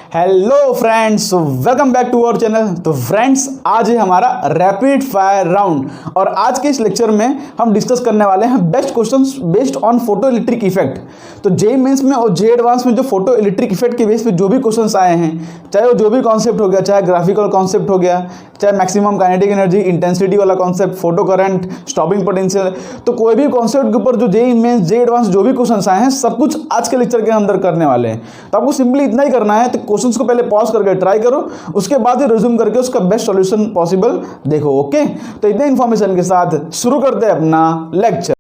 Hello friends, welcome back to our channel. तो friends, आज है हमारा रैपिड फायर राउंड और आज के इस लेक्चर में हम डिस्कस करने वाले हैं best questions based on photo electric effect. तो जेईई मेंस में और जेईई एडवांस में जो फोटो इलेक्ट्रिक इफेक्ट के बेस पे जो भी क्वेश्चंस आए हैं, चाहे वो जो भी कॉन्सेप्ट हो गया, चाहे ग्राफिकल कॉन्सेप्ट हो गया, चाहे मैक्सिमम काइनेटिक एनर्जी, इंटेंसिटी वाला concept, photo current, stopping potential, तो कोई भी कॉन्सेप्ट के ऊपर जो जेईई मेंस जेईई एडवांस जो भी क्वेश्चंस आए हैं सब कुछ आज के लेक्चर के अंदर करने वाले हैं। तो आपको सिंपली इतना ही करना है, तो क्वेश्चंस को पहले पॉज करके ट्राई करो, उसके बाद ही रिज्यूम करके उसका बेस्ट सॉल्यूशन पॉसिबल देखो। ओके, तो इतने इन्फॉर्मेशन के साथ शुरू करते हैं अपना लेक्चर।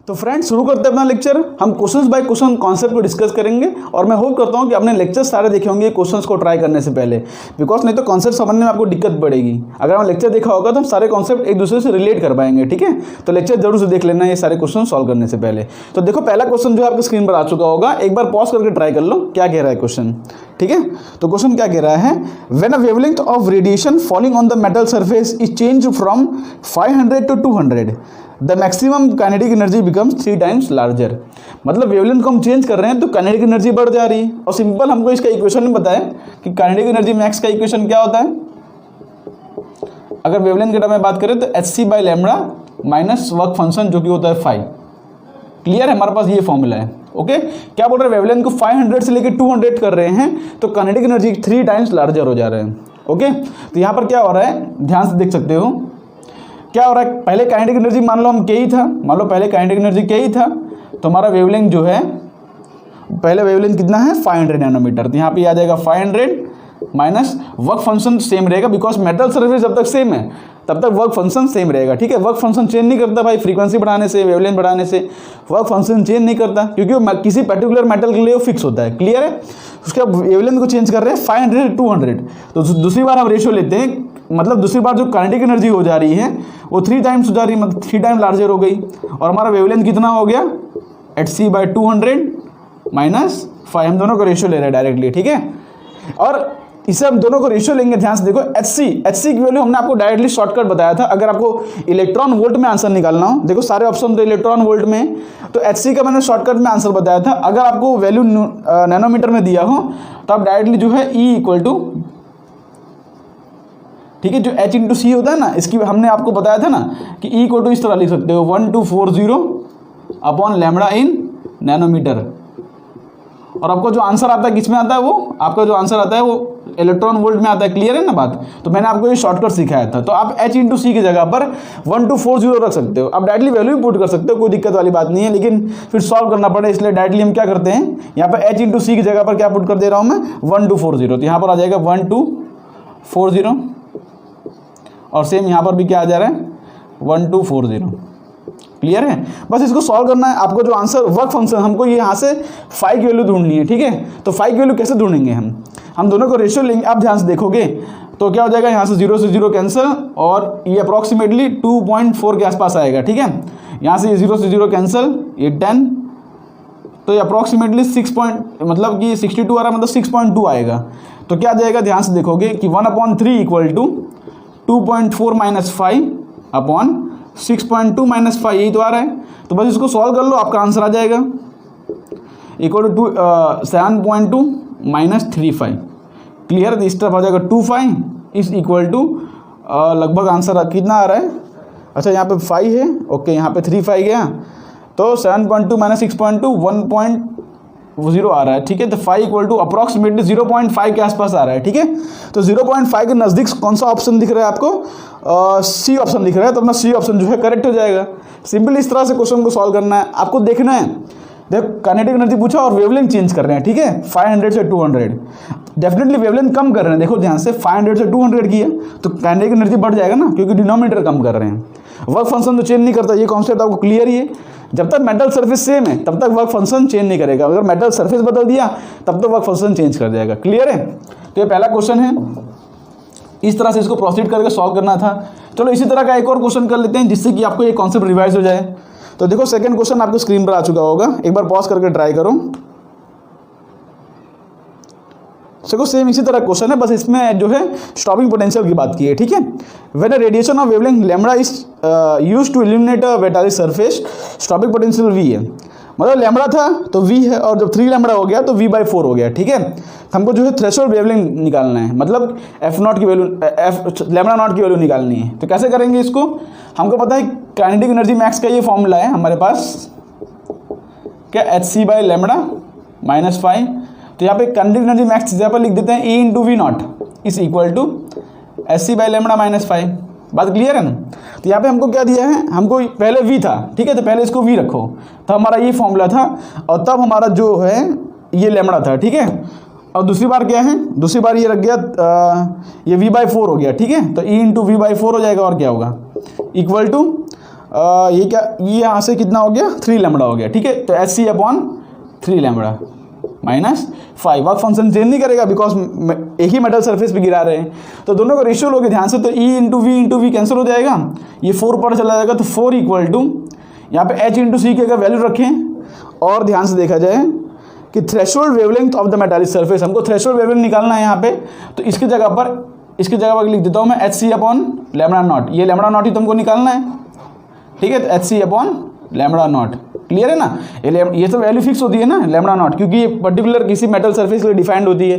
तो फ्रेंड्स, शुरू करते हैं अपना लेक्चर। हम क्वेश्चंस बाय क्वेश्चन कॉन्सेप्ट को डिस्कस करेंगे और मैं होप करता हूं कि आपने लेक्चर सारे देखे होंगे क्वेश्चंस को ट्राई करने से पहले, बिकॉज नहीं तो कॉन्सेप्ट समझने में आपको दिक्कत पड़ेगी। अगर हम लेक्चर देखा होगा तो हम सारे कॉन्सेप्ट एक दूसरे से रिलेट कर पाएंगे। ठीक है, तो लेक्चर जरूर से देख लेना ये सारे क्वेश्चन सॉल्व करने से पहले। तो देखो, पहला क्वेश्चन जो आपके स्क्रीन पर आ चुका होगा, एक बार पॉज करके ट्राई कर लो क्या कह रहा है क्वेश्चन। ठीक है, तो क्वेश्चन क्या कह रहा है, when a wavelength of radiation falling on the metal surface is change from 500 to 200, the maximum kinetic energy becomes 3 times larger. मतलब वेवलेंथ को हम चेंज कर रहे हैं तो काइनेटिक एनर्जी बढ़ जा रही है। और सिंपल हमको इसका इक्वेशन नहीं बताया कि काइनेटिक एनर्जी मैक्स का इक्वेशन क्या होता है। अगर वेवलेंथ के टर्म में बात करें तो hc/λ माइनस वर्क फंक्शन जो कि होता है फाई। क्लियर है, हमारे पास ये फॉर्मूला है। ओके, क्या बोल रहे हैं, वेवलेंथ को 500 से लेकर 200 कर रहे हैं तो काइनेटिक एनर्जी 3 times लार्जर हो जा रहे हैं। ओके, तो यहाँ पर क्या हो रहा है, ध्यान से देख सकते हो क्या हो रहा है। पहले काइनेटिक एनर्जी मान लो हम के ही था, मान लो पहले काइनेटिक एनर्जी के ही था, तो हमारा वेवलेंथ जो है, पहले वेवलेंथ कितना है 500 नैनोमीटर। तो यहाँ पे आ जाएगा 500 माइनस वर्क फंक्शन सेम रहेगा, बिकॉज मेटल सरफेस जब तक सेम है तब तक वर्क फंक्शन सेम रहेगा। ठीक है, वर्क फंक्शन चेंज नहीं करता भाई, फ्रीक्वेंसी बढ़ाने से, वेवलेंथ बढ़ाने से वर्क फंक्शन चेंज नहीं करता, क्योंकि वो किसी पर्टिकुलर मेटल के लिए वो फिक्स होता है। क्लियर है, उसके वेवलेंथ को चेंज कर रहे हैं 500 से 200। तो दूसरी बार हम रेशियो लेते हैं, मतलब दूसरी बार जो काइनेटिक एनर्जी हो जा रही है वो 3 times हो जा रही है, मतलब 3 times लार्जर हो गई। और हमारा वेवलेंथ कितना हो गया, hc/200 माइनस 5। हम दोनों को रेशियो ले रहे हैं डायरेक्टली। ठीक है, और इसे हम दोनों को रेशियो लेंगे। ध्यान से देखो, hc की वैल्यू हमने आपको डायरेक्टली शॉर्टकट बताया था। अगर आपको इलेक्ट्रॉन वोल्ट में आंसर निकालना हो, देखो सारे ऑप्शन तो इलेक्ट्रॉन वोल्ट में, तो hc का मैंने शॉर्टकट में आंसर बताया था। अगर आपको वैल्यू नैनोमीटर में दिया हो तो आप डायरेक्टली जो है E इक्वल टू, ठीक है, जो H/c होता है ना, इसकी हमने आपको बताया था ना कि E इक्वल टू इस तरह लिख सकते हो 1240/λ इन नैनोमीटर। और आपको जो आंसर आता है किस में आता है, वो आपका जो आंसर आता है वो इलेक्ट्रॉन वोल्ट में आता है। क्लियर है ना बात। तो मैंने आपको ये शॉर्टकट सिखाया था। तो आप H/c की जगह पर 1240 रख सकते हो। आप डायरेक्टली वैल्यू भी पुट कर सकते हो, कोई दिक्कत वाली बात नहीं है, लेकिन फिर सॉल्व करना पड़े, इसलिए डायरेक्टली हम क्या करते हैं, यहाँ पर H/c की जगह पर क्या पुट कर दे रहा हूँ मैं, 1240। तो यहाँ पर आ जाएगा 1240 और सेम यहाँ पर भी क्या आ जा रहा है 1240। क्लियर है, बस इसको सॉल्व करना है। आपको जो आंसर वर्क फंक्शन, हमको ये यहाँ से फाई की वैल्यू ढूंढनी है। ठीक है, तो फाई की वैल्यू कैसे ढूंढेंगे, हम दोनों को रेशियो लेंगे। आप ध्यान से देखोगे तो क्या हो जाएगा, यहाँ से 0 से 0 कैंसिल और ये अप्रॉक्सीमेटली 2.4 के आसपास आएगा। ठीक है, यहाँ से ये 0 से 0 कैंसिल, ये 10, तो ये अप्रॉक्सीमेटली मतलब कि 62 आ रहा है, मतलब 6.2 आएगा। तो क्या आ जाएगा, ध्यान से देखोगे कि 1/3 इक्वल टू 2.4 माइनस 5/6.2 माइनस 5, यही तो आ रहा है। तो बस इसको सॉल्व कर लो, आपका आंसर आ जाएगा इक्वल टू 7.2 माइनस 3/5। क्लियर, इस तरफ आ जाएगा 2/5 इज इक्वल टू लगभग आंसर कितना आ रहा है, अच्छा यहाँ पे 5 है, ओके, यहाँ पे 3/5 गया, तो 7.2 माइनस 6.2 1.0 आ रहा है। ठीक है, तो 5 इक्वल टू अप्रॉक्सीमेटली 0.5 के आसपास आ रहा है। ठीक है, तो 0.5 के नज़दीक कौन सा ऑप्शन दिख रहा है आपको, सी ऑप्शन दिख रहा है, तो अपना सी ऑप्शन जो है करेक्ट हो जाएगा। सिंपल इस तरह से क्वेश्चन को सॉल्व करना है। आपको देखना है, देखो काइनेटिक एनर्जी पूछा और वेवलेंथ चेंज कर रहे हैं। ठीक है, 500 से 200, डेफिनेटली वेवलेंथ कम कर रहे हैं। देखो ध्यान से, 500 से 200 की है तो काइनेटिक एनर्जी बढ़ जाएगा ना, क्योंकि डिनोमिनेटर कम कर रहे हैं। वर्क फंक्शन तो चेंज नहीं करता, ये कॉन्सेप्ट आपको क्लियर ही है। जब तक मेटल सरफेस सेम है तब तक वर्क फंक्शन चेंज नहीं करेगा, अगर मेटल सरफेस बदल दिया तब तो वर्क फंक्शन चेंज कर जाएगा। क्लियर है, तो ये पहला क्वेश्चन है, इस तरह से इसको प्रोसीड करके सॉल्व करना था। चलो इसी तरह का एक और क्वेश्चन कर लेते हैं जिससे कि आपको ये कॉन्सेप्ट रिवाइज हो जाए। तो देखो सेकंड क्वेश्चन आपको स्क्रीन पर आ चुका होगा, एक बार पॉज करके ट्राई करो। देखो सेम इसी तरह क्वेश्चन है, बस इसमें जो है स्टॉपिंग पोटेंशियल की बात की है, ठीक है। When a radiation of wavelength lambda is used to illuminate a metallic surface, stopping potential v है। मतलब लैम्बडा था तो v है, और जब 3 लैम्बडा हो गया तो v/4 हो गया, ठीक है। हमको जो है थ्रेशोल्ड वेवलेंथ निकालना है, मतलब f0 की वैल्यू, लैम्बडा नॉट की वैल्यू निकालनी है। तो कैसे करेंगे इसको, हमको पता है काइनेटिक एनर्जी मैक्स का ये फॉर्मूला है हमारे पास, क्या hc बाई लैम्बडा माइनस 5। तो यहाँ पे काइनेटिक एनर्जी मैक्स यहाँ पर लिख देते हैं E into v0 is equal to hc by lambda minus 5। बात क्लियर है ना। तो यहाँ पे हमको क्या दिया है, हमको पहले v था, ठीक है, तो पहले इसको v रखो, तो हमारा ये फॉर्मूला था, और तब हमारा जो है ये लैम्बडा था, ठीक है। और दूसरी बार क्या है, दूसरी बार ये रख गया ये v/4 हो गया, ठीक है। तो E इंटू v/4 हो जाएगा, और क्या होगा इक्वल टू ये क्या, ये यहाँ से कितना हो गया 3 लैम्बडा हो गया, ठीक है। तो hc/3 lambda minus 5। Work function change नहीं करेगा बिकॉज एक ही मेटल सरफेस पे गिरा रहे हैं, तो दोनों का रेशियो लोगे ध्यान से, तो E इंटू v कैंसिल हो जाएगा, ये 4 ऊपर चला जाएगा, तो 4 इक्वल टू यहाँ पे h इंटू सी की अगर वैल्यू रखें, और ध्यान से देखा जाए कि threshold wavelength of the metallic surface, हमको थ्रेशोल्ड वेवलेंथ निकालना है यहाँ पे, तो इसकी जगह पर लिख देता हूँ मैं hc/λ0, ये λ0 ही तुमको निकालना है, ठीक है। तो hc/λ0 क्लियर है ना। ये तो वैल्यू फिक्स होती है ना λ0, क्योंकि ये पर्टिकुलर किसी मेटल सरफेस के लिए डिफाइंड होती है।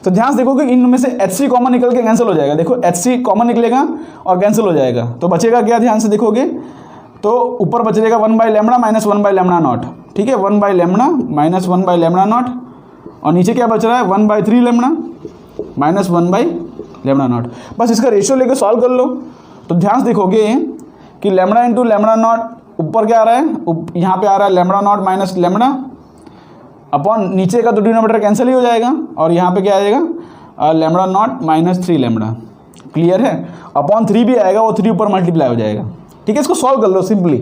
तो ध्यान से देखो कि इनमें से hc कॉमन निकल के कैंसिल हो जाएगा, देखो hc कॉमन निकलेगा और कैंसिल हो जाएगा, तो बचेगा क्या, ध्यान से देखोगे तो ऊपर बच जाएगा 1/λ माइनस 1/λ0, ठीक है, 1/λ माइनस 1/λ0, और नीचे क्या बच रहा है 1/3λ माइनस 1/λ0। बस इसका रेशियो लेकर सॉल्व कर लो। तो ध्यान से देखोगे कि लैम्बडा इंटू λ0 ऊपर क्या आ रहा है, यहाँ पे आ रहा है λ0 माइनस लैम्बडा अपॉन नीचे का तो डिनोमिनेटर कैंसिल ही हो जाएगा, और यहाँ पे क्या आ जाएगा λ0 माइनस 3 लैम्बडा, क्लियर है। अपॉन 3 भी आएगा, वो 3 ऊपर मल्टीप्लाई हो जाएगा, ठीक है। इसको सॉल्व कर लो सिंपली,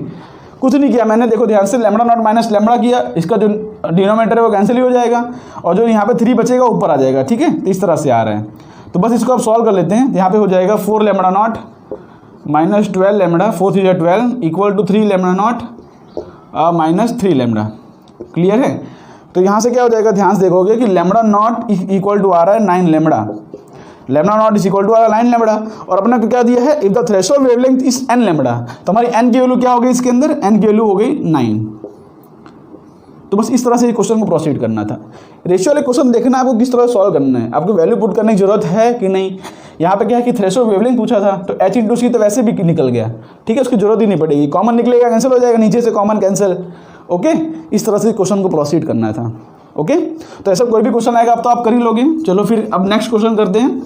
कुछ नहीं किया मैंने, देखो ध्यान से λ0 माइनस लैम्बडा किया, इसका जो डिनोमिनेटर है वो कैंसिल ही हो जाएगा, और जो यहाँ पे 3 बचेगा ऊपर आ जाएगा, ठीक है। तो इस तरह से आ रहा है, तो बस इसको आप सॉल्व कर लेते हैं। यहाँ पे हो जाएगा 4λ0 minus 12λ, 4 3 12 equal to 3λ0 minus 3λ, clear है। तो यहाँ से क्या हो जाएगा, ध्यान से देखोगे कि λ0 इक्वल टू आ रहा है 9λ, λ0 इज इक्वल टू आ रहा है 9λ, और अपने को क्या दिया है, if the threshold wavelength is nλ, तो हमारी n की वैल्यू क्या हो गई, इसके अंदर n की वैल्यू हो गई 9। तो बस इस तरह से क्वेश्चन को प्रोसीड करना था। रेशियो वाले क्वेश्चन देखना आपको किस तरह सॉल्व करना है, आपको वैल्यू पुट करने की जरूरत है कि नहीं। यहाँ पे क्या है कि थ्रेशोल्ड वेवलेंथ पूछा था, तो h इंटू सी तो वैसे भी निकल गया, ठीक है, उसकी जरूरत ही नहीं पड़ेगी, कॉमन निकलेगा कैंसिल हो जाएगा, नीचे से कॉमन कैंसिल, ओके। इस तरह से क्वेश्चन को प्रोसीड करना था, ओके। तो ऐसा कोई भी क्वेश्चन आएगा अब तो आप कर ही लोगे। चलो फिर अब नेक्स्ट क्वेश्चन करते हैं।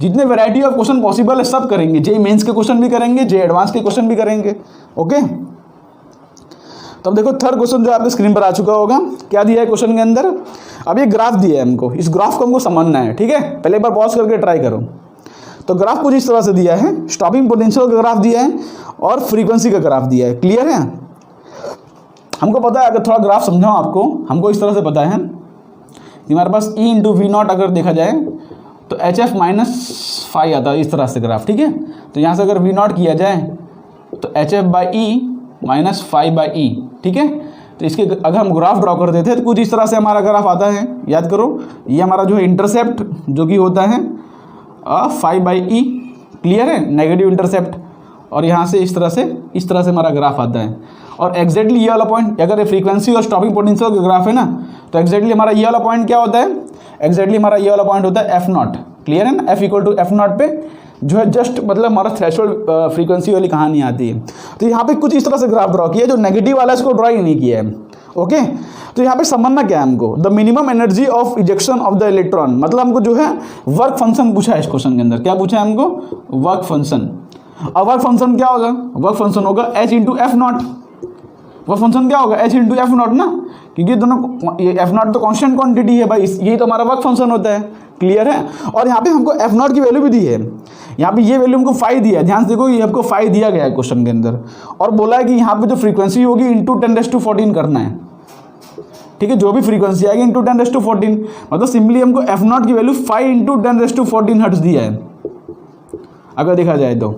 जितने वैरायटी ऑफ क्वेश्चन पॉसिबल है सब करेंगे, जेईई मेंस के क्वेश्चन भी करेंगे, जेईई एडवांस के क्वेश्चन भी करेंगे, ओके। तो अब देखो थर्ड क्वेश्चन जो आपके स्क्रीन पर आ चुका होगा, क्या दिया है क्वेश्चन के अंदर, अब ये ग्राफ दिया है हमको, इस ग्राफ को हमको समझना है, ठीक है। पहले एक बार पॉज करके ट्राई करो। तो ग्राफ कुछ इस तरह से दिया है, स्टॉपिंग पोटेंशियल का ग्राफ दिया है और फ्रीक्वेंसी का ग्राफ दिया है, क्लियर है। हमको पता है, अगर थोड़ा ग्राफ समझाऊँ आपको, हमको इस तरह से पता है कि हमारे पास E इंटू v0 अगर देखा जाए तो HF माइनस 5 आता है, इस तरह से ग्राफ, ठीक है। तो यहाँ से अगर v0 किया जाए तो HF by E minus 5/E, ठीक है। तो इसके अगर हम ग्राफ ड्रॉ कर देते हैं तो कुछ इस तरह से हमारा ग्राफ आता है, याद करो, ये हमारा जो है इंटरसेप्ट जो कि होता है 5/E, क्लियर है, नेगेटिव इंटरसेप्ट, और यहाँ से इस तरह से हमारा ग्राफ आता है। और एग्जैक्टली ये वाला पॉइंट, अगर ये फ्रीक्वेंसी और स्टॉपिंग पोटेंशियल का ग्राफ है ना, तो एग्जैक्टली हमारा ये वाला पॉइंट क्या होता है, एग्जैक्टली हमारा ये वाला पॉइंट होता है F0, क्लियर है ना। F इक्वल टू F0 पे जो है जस्ट मतलब हमारा थ्रेशोल्ड फ्रीक्वेंसी वाली कहानी आती है। तो यहाँ पे कुछ इस तरह से ग्राफ ड्रॉ किया, जो नेगेटिव वाला इसको ड्रॉ ही नहीं किया है, ओके। तो यहाँ पे समझना क्या है हमको, the minimum energy of ejection of the electron, मतलब हमको जो है वर्क फंक्शन पूछा है इस क्वेश्चन के अंदर, क्या पूछा है हमको, वर्क फंक्शन। और वर्क फंक्शन क्या होगा, वर्क फंक्शन होगा h into F0, work function क्या होगा h इंटू F0 ना, क्योंकि दोनों ये F0 तो कांस्टेंट क्वांटिटी है भाई, यही तो हमारा वर्क फंक्शन होता है, क्लियर है। और यहाँ पे हमको F0 की वैल्यू भी दी है, यहाँ पे ये वैल्यू हमको 5 दिया है, ध्यान से देखो ये हमको 5 दिया गया है क्वेश्चन के अंदर, और बोला है कि यहाँ पे जो फ्रीक्वेंसी होगी इंटू 10⁻14 करना है, ठीक है, जो भी फ्रीक्वेंसी आएगी इंटू 10⁻14, मतलब सिंपली हमको F0 की वैल्यू 5 इंटू 10⁻14 हर्ट्ज दिया है अगर देखा जाए तो।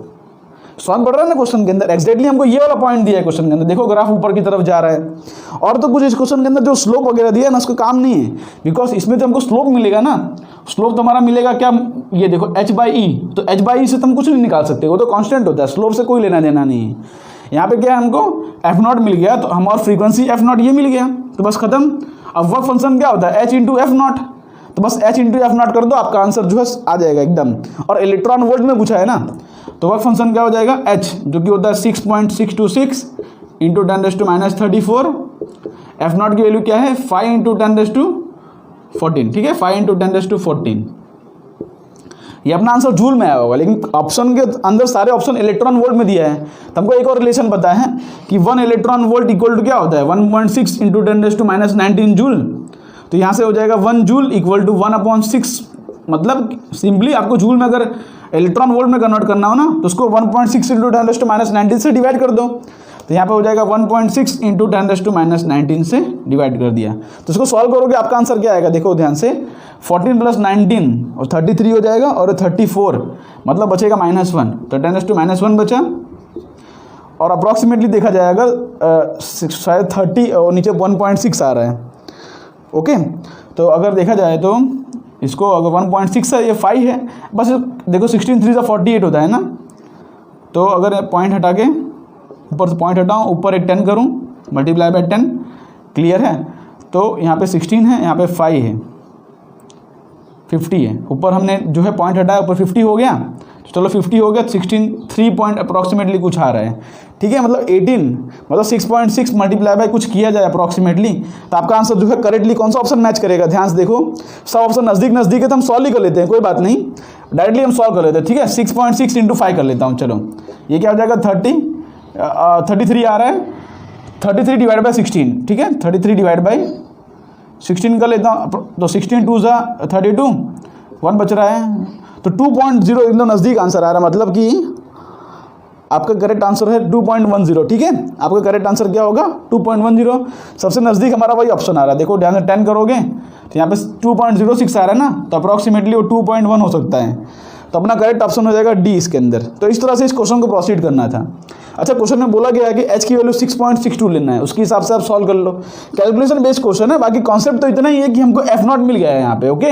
सॉल्व पड़ रहा है ना क्वेश्चन के अंदर, एक्जैक्टली हमको ये वाला पॉइंट दिया है क्वेश्चन के अंदर, देखो ग्राफ ऊपर की तरफ जा रहा है। और तो कुछ इस क्वेश्चन के अंदर जो स्लोप वगैरह दिया है ना उसका काम नहीं है, बिकॉज इसमें तो हमको स्लोप मिलेगा ना। स्लोप तो हमारा मिलेगा क्या, ये देखो h/e, तो h/e से तो हम कुछ नहीं निकाल सकते, वो तो कांस्टेंट होता है, स्लोप से कोई लेना देना नहीं है। यहाँ पे क्या है, हमको f0 मिल गया, तो हम और फ्रीक्वेंसी f0 ये मिल गया, तो बस खत्म। अब वर्क फंक्शन क्या होता है, h × f0, तो बस h × f0 कर दो, आपका आंसर जो है आ जाएगा एकदम। और इलेक्ट्रॉन वोल्ट में पूछा है ना, तो वर्क फंक्शन क्या हो जाएगा, h जो कि होता है 6.626 × 10⁻34। f0 की वैल्यू क्या है, 5 × 10⁻14, ठीक है, 5 × 10⁻14। ये अपना आंसर जूल में आया होगा, लेकिन ऑप्शन के अंदर सारे ऑप्शन इलेक्ट्रॉन वोल्ट में दिया है। तो हमको एक और रिलेशन पता है कि 1 इलेक्ट्रॉन वोल्ट इक्वल टू क्या होता है, 1.6 × 10⁻19 जूल। तो यहाँ से हो जाएगा 1 जूल इक्वल टू 1/6, मतलब सिंपली आपको जूल में अगर इलेक्ट्रॉन वोल्ट में कन्वर्ट करना हो ना, तो उसको 1.6 × 10⁻19 से डिवाइड कर दो। तो यहाँ पे हो जाएगा 1.6 × 10⁻19 से डिवाइड कर दिया। तो इसको सॉल्व करोगे आपका आंसर क्या आएगा, देखो ध्यान से, 14 + 19 और 33 हो जाएगा, और 34 मतलब बचेगा -1, तो 10⁻1 बचा। और अप्रॉक्सीमेटली देखा जाएगा शायद 30 और नीचे 1.6 आ रहा है। ओके, तो अगर देखा जाए तो इसको अगर 1.6 है, ये 5 है, बस देखो 16 3 × 48 होता है ना। तो अगर पॉइंट हटा के ऊपर से पॉइंट हटाऊँ, ऊपर एक 10 करूँ, मल्टीप्लाई बाय 10, क्लियर है। तो यहाँ पे 16 है, यहाँ पे 5 है, 50 है, ऊपर हमने जो है पॉइंट हटाया, ऊपर 50 हो गया, तो चलो 50 हो गया, 16 3 पॉइंट अप्रॉक्सीमेटली कुछ आ रहा है, ठीक है, मतलब 18 मतलब 6.6 मल्टीप्लाई बाय कुछ किया जाए अप्रॉक्सीमेटली, तो आपका आंसर जो है करेक्टली कौन सा ऑप्शन मैच करेगा, ध्यान से देखो। सब ऑप्शन नज़दीक नज़दीक है तो हम सॉल्व ही कर लेते हैं, कोई बात नहीं, डायरेक्टली हम सॉल्व कर लेते हैं, ठीक है। 6.6 × 5 कर लेता हूँ, चलो ये क्या हो जाएगा, 33 आ रहा है, 33 डिवाइड बाई 16, ठीक है, 33 डिवाइड बाई 16 कर लेता हूँ, तो 16 2 × 32, 1 बच रहा है, तो 2.0 एकदम नज़दीक आंसर आ रहा है, मतलब कि आपका करेक्ट आंसर है 2.10, ठीक है। आपका करेक्ट आंसर क्या होगा, 2.10, सबसे नज़दीक हमारा वही ऑप्शन आ रहा है। देखो ध्यान से 10 करोगे तो यहाँ पे 2.06 आ रहा है ना, तो अप्रॉक्सीमेटली वो 2.1 हो सकता है, तो अपना करेक्ट ऑप्शन हो जाएगा डी इसके अंदर। तो इस तरह से इस क्वेश्चन को प्रोसीड करना था। अच्छा, क्वेश्चन में बोला गया है कि h की वैल्यू 6.62 लेना है, उसके हिसाब से आप सॉल्व कर लो। कैलकुलेशन बेस्ड क्वेश्चन है, बाकी कॉन्सेप्ट तो इतना ही है कि हमको f0 मिल गया है यहाँ पे। ओके,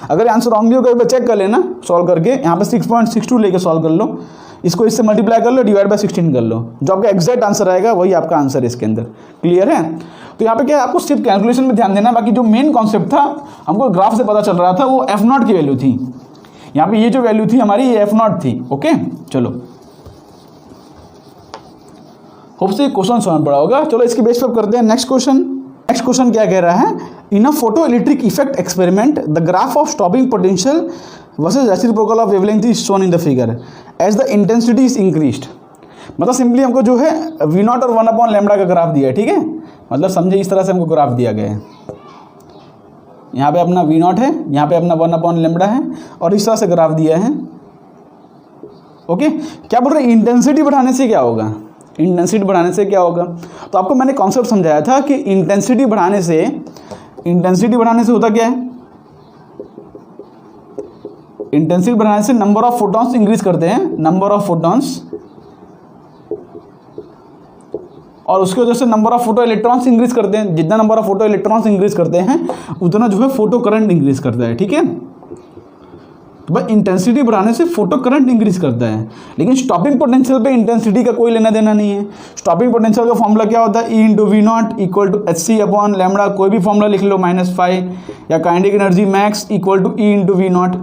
अगर आंसर रॉन्ग भी हो गया चेक कर लेना सॉल्व करके, यहाँ पे 6.62 लेके सॉल्व कर लो, इसको इससे मल्टीप्लाई कर लो, डिवाइड बाय 16 कर लो, जो आपका एग्जैक्ट आंसर आएगा वही आपका आंसर है इसके अंदर, क्लियर है। तो यहाँ पे क्या है, आपको सिर्फ कैलकुलेशन में ध्यान देना, बाकी जो मेन कॉन्सेप्ट था हमको ग्राफ से पता चल रहा था, वो f0 की वैल्यू थी। यहाँ पे ये जो वैल्यू थी हमारी, ये f0 थी। ओके, चलो होप से क्वेश्चन समझ पड़ा होगा। चलो इसके बेस पर करते हैं नेक्स्ट क्वेश्चन। नेक्स्ट क्वेश्चन क्या कह रहा है, in a photo electric effect experiment the graph of stopping potential versus reciprocal of wavelength is shown in the figure as the intensity is increased. मतलब सिंपली हमको जो है V0 और 1/λ का ग्राफ दिया है, ठीक है, मतलब समझे इस तरह से हमको ग्राफ दिया गया है। यहाँ पे अपना V0 है, यहाँ पे अपना 1/λ है, और इस तरह से ग्राफ दिया है। ओके, क्या बोल रहे हैं, इंटेंसिटी बढ़ाने से क्या होगा, इंटेंसिटी बढ़ाने से क्या होगा। तो आपको मैंने कॉन्सेप्ट समझाया था कि इंटेंसिटी बढ़ाने से होता क्या है, इंटेंसिटी बढ़ाने से नंबर ऑफ फोटॉन्स इंक्रीज करते हैं, नंबर ऑफ फोटॉन्स, और उसकी वजह से number of photo electrons increase करते हैं। जितना number of photo electrons increase करते हैं उतना जो है फोटो करंट इंक्रीज करता है, ठीक है। तो भाई इंटेंसिटी बढ़ाने से फोटो करंट इंक्रीज करता है, लेकिन स्टॉपिंग पोटेंशियल पे इंटेंसिटी का कोई लेना देना नहीं है। स्टॉपिंग पोटेंशियल का फॉर्मूला क्या होता है, E × V0 equal to hc/λ, कोई भी फॉर्मूला लिख लो, -5, या kinetic energy max equal to E × V0।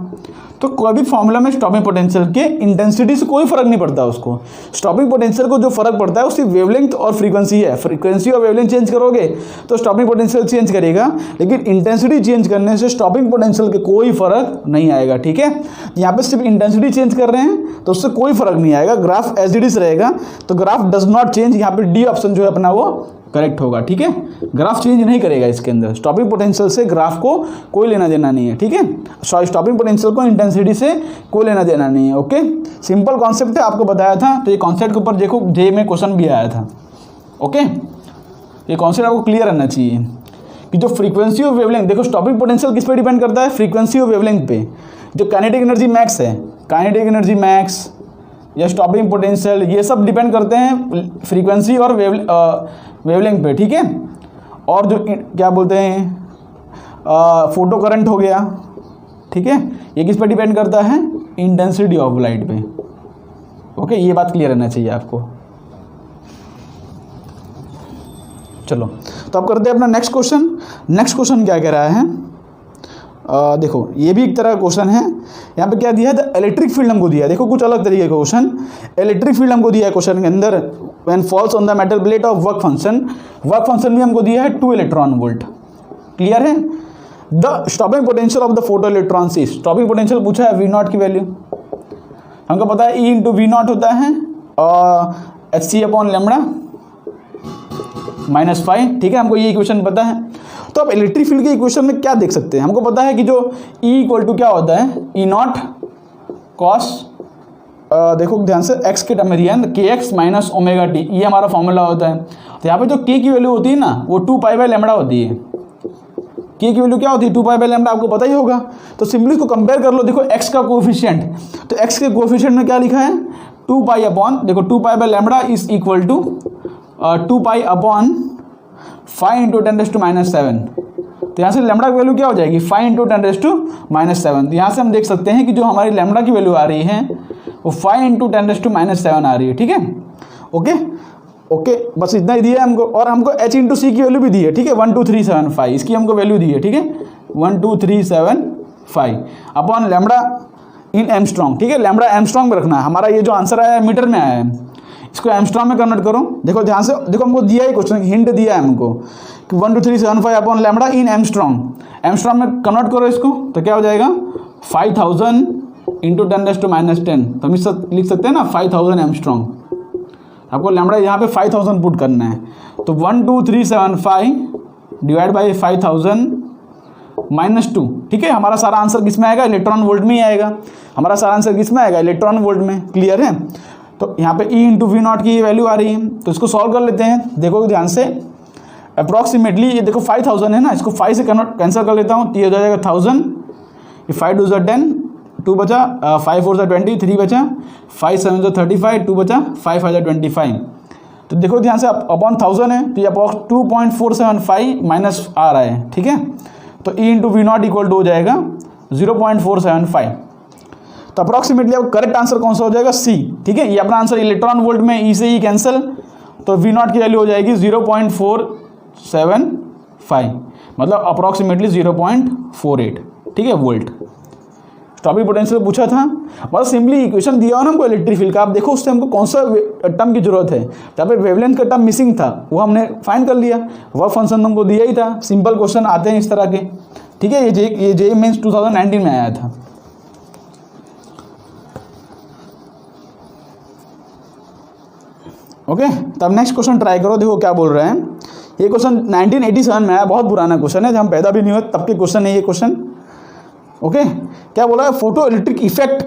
तो कोई भी फॉर्मूला में स्टॉपिंग पोटेंशियल के इंटेंसिटी से कोई फर्क नहीं पड़ता उसको। स्टॉपिंग पोटेंशियल को जो फर्क पड़ता है उसकी वेवलेंथ और फ्रीक्वेंसी है। फ्रीक्वेंसी और वेवलेंथ चेंज करोगे तो स्टॉपिंग पोटेंशियल चेंज करेगा, लेकिन इंटेंसिटी चेंज करने से स्टॉपिंग पोटेंशियल के कोई फर्क नहीं आएगा, ठीक है। यहाँ पे सिर्फ इंटेंसिटी चेंज कर रहे हैं तो उससे कोई फर्क नहीं आएगा, ग्राफ एज इट इज रहेगा। तो ग्राफ डज नॉट चेंज, यहाँ पे डी ऑप्शन जो है अपना वो करेक्ट होगा, ठीक है। ग्राफ चेंज नहीं करेगा इसके अंदर, स्टॉपिंग पोटेंशियल से ग्राफ को कोई लेना देना नहीं है, ठीक है। स्टॉपिंग पोटेंशियल को इंटेंसिटी से कोई लेना देना नहीं है। ओके, सिंपल कॉन्सेप्ट है, आपको बताया था। तो ये कॉन्सेप्ट के ऊपर देखो जे में क्वेश्चन भी आया था। ओके, ये कॉन्सेप्ट आपको क्लियर रहना चाहिए कि जो फ्रीक्वेंसी ऑफ वेवलेंथ, देखो स्टॉपिंग पोटेंशियल किस पे डिपेंड करता है, फ्रीक्वेंसी ऑफ वेवलेंथ पे। जो काइनेटिक एनर्जी मैक्स है, काइनेटिक एनर्जी मैक्स या स्टॉपिंग पोटेंशियल, ये सब डिपेंड करते हैं फ्रीक्वेंसी और वेवलेंथ पे, ठीक है। और जो क्या बोलते हैं फोटो करंट हो गया, ठीक है, ये किस पे डिपेंड करता है, इंटेंसिटी ऑफ लाइट पे। ओके, ये बात क्लियर रहना चाहिए आपको। चलो तो अब करते हैं अपना नेक्स्ट क्वेश्चन। नेक्स्ट क्वेश्चन क्या कह रहा है, देखो ये भी एक तरह का क्वेश्चन है। यहाँ पे क्या दिया है, इलेक्ट्रिक फील्ड हमको दिया है। देखो कुछ अलग तरीके का क्वेश्चन, इलेक्ट्रिक फील्ड हमको दिया है क्वेश्चन के अंदर, when falls on the metal plate of work function भी हमको दिया है 2 इलेक्ट्रॉन वोल्ट। क्लियर है। The stopping potential of the photo electrons is, stopping potential पूछा है V0 की वैल्यू हमको पता है E इंटू V0 होता है hc/λ -5, ठीक है, हमको ये इक्वेशन पता है। तो अब इलेक्ट्रिक फील्ड के इक्वेशन में क्या देख सकते हैं, हमको पता है कि जो E इक्वल टू क्या होता है, E0 cos, देखो ध्यान से x के टर्म में दिया है kx माइनस ओमेगा टी, ये हमारा फॉर्मूला होता है। तो यहाँ पे जो k की वैल्यू होती है ना वो 2π/λ होती है। k की वैल्यू क्या होती है, 2π/λ, आपको पता ही होगा। तो सिंपली इसको कंपेयर कर लो, देखो x का कोफिशिएंट, तो x के कोफिशिएंट में क्या लिखा है 2π/, देखो 2π/λ इज इक्वल टू 2π/5 × 10⁻⁷। तो यहाँ से लैम्बडा की वैल्यू क्या हो जाएगी 5 × 10⁻⁷। तो यहाँ से हम देख सकते हैं कि जो हमारी लैम्बडा की वैल्यू आ रही है वो 5 × 10⁻⁷ आ रही है, ठीक है। ओके ओके, बस इतना ही दिया है हमको। और हमको h × c की वैल्यू भी दी है, ठीक है, 12375, इसकी हमको वैल्यू दी है, ठीक है, 12375 अपॉन लैम्बडा इन एमस्ट्रॉन्ग, ठीक है। लैम्बडा एमस्ट्रॉन्ग में रखना है, हमारा ये जो आंसर आया है मीटर में आया है, इसको एमस्ट्रॉन्ग में कन्वर्ट करो। देखो ध्यान से, देखो हमको दिया है क्वेश्चन, हिंट दिया है हमको कि 12375 अपॉन लैम्बडा इन एमस्ट्रॉन्ग में कन्वर्ट करो इसको, तो क्या हो जाएगा 5000 × 10⁻⁻10। तो हम लिख सकते हैं ना 5000 एमस्ट्रॉन्ग। आपको लैम्बडा यहाँ पे 5000 पुट करना है, तो 12375 डिवाइड बाई 5000 -2, ठीक है। हमारा सारा आंसर किस में आएगा, इलेक्ट्रॉन वोल्ट में ही आएगा। हमारा सारा आंसर किस में आएगा, इलेक्ट्रॉन वोल्ट में। क्लियर है। तो यहाँ पे E × V0 की वैल्यू आ रही है, तो इसको सॉल्व कर लेते हैं। देखो ध्यान से, अप्रॉक्सीमेटली ये देखो 5000 है ना, इसको 5 से कैंसिल कर लेता हूँ, तो ये हो जाएगा 1000, ये 5 2 10, 2 बचा, 5 4 20, 3 बचा, 5 7 35, 2 बचा, 5 5 25। तो देखो ध्यान से अपॉन 1000 है, तो ये अप्रॉक्स 2.475 माइनस आ रहा है, ठीक है। तो E × V0 इक्वल टू हो जाएगा 0.475। तो अप्रॉक्सीमेटली अब करेक्ट आंसर कौन सा हो जाएगा, C, ठीक है। ये अपना आंसर इलेक्ट्रॉन वोल्ट में E से E कैंसिल, तो V0 की वैल्यू हो जाएगी 0.475, मतलब अप्रॉक्सीमेटली 0.48, ठीक है, वोल्ट। स्टॉपिंग पोटेंशियल पूछा था, बस सिंपली इक्वेशन दिया हो ना हमको इलेक्ट्रिक फील्ड का, आप देखो उससे हमको कौन सा टर्म की जरूरत है, जहाँ पे वेवलेंथ का टर्म मिसिंग था वो हमने फाइंड कर लिया, वर्क फंक्शन हमको दिया ही था। सिंपल क्वेश्चन आते हैं इस तरह के, ठीक है। ये JEE मेंस 2019 में आया था। ओके, तब नेक्स्ट क्वेश्चन ट्राई करो, देखो क्या बोल रहे हैं। ये क्वेश्चन 1987 में आया, बहुत पुराना क्वेश्चन है, जब हम पैदा भी नहीं हुए तब के क्वेश्चन है ये क्वेश्चन। ओके, क्या बोला है, photo electric effect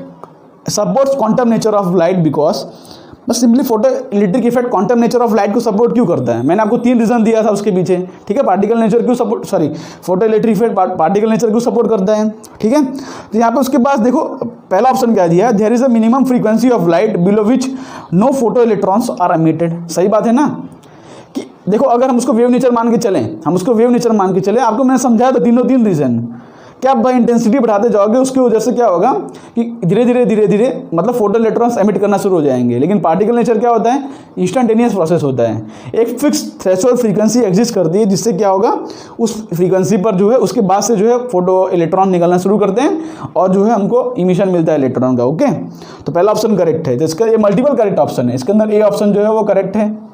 supports quantum nature of light because, बस simply photo electric effect quantum nature of light को सपोर्ट क्यों करता है। मैंने आपको 3 रीजन दिया था उसके पीछे, ठीक है। पार्टिकल नेचर क्यों support, sorry, photo electric effect particle nature क्यों सपोर्ट करता है, ठीक है। तो यहाँ पे उसके पास देखो पहला ऑप्शन क्या दिया है, there is a minimum frequency of light below which no photo electrons are emitted. सही बात है ना, कि देखो अगर हम उसको वेव नेचर मान के चलें, आपको मैंने समझाया था तीन रीजन। क्या आप बाई इंटेंसिटी बढ़ाते जाओगे उसकी वजह से क्या होगा कि धीरे धीरे मतलब फोटो इलेक्ट्रॉन्स एमिट करना शुरू हो जाएंगे। लेकिन पार्टिकल नेचर क्या होता है, इंस्टेंटेनियस प्रोसेस होता है। एक फिक्स थ्रेशोल्ड फ्रीक्वेंसी एग्जिस्ट करती है, जिससे क्या होगा उस फ्रीक्वेंसी पर जो है उसके बाद से जो है फोटो इलेक्ट्रॉन निकलना शुरू करते हैं और जो है हमको इमिशन मिलता है इलेक्ट्रॉन का। ओके, तो पहला ऑप्शन करेक्ट है। तो इसका ये मल्टीपल करेक्ट ऑप्शन है, इसके अंदर ए ऑप्शन जो है वो करेक्ट है।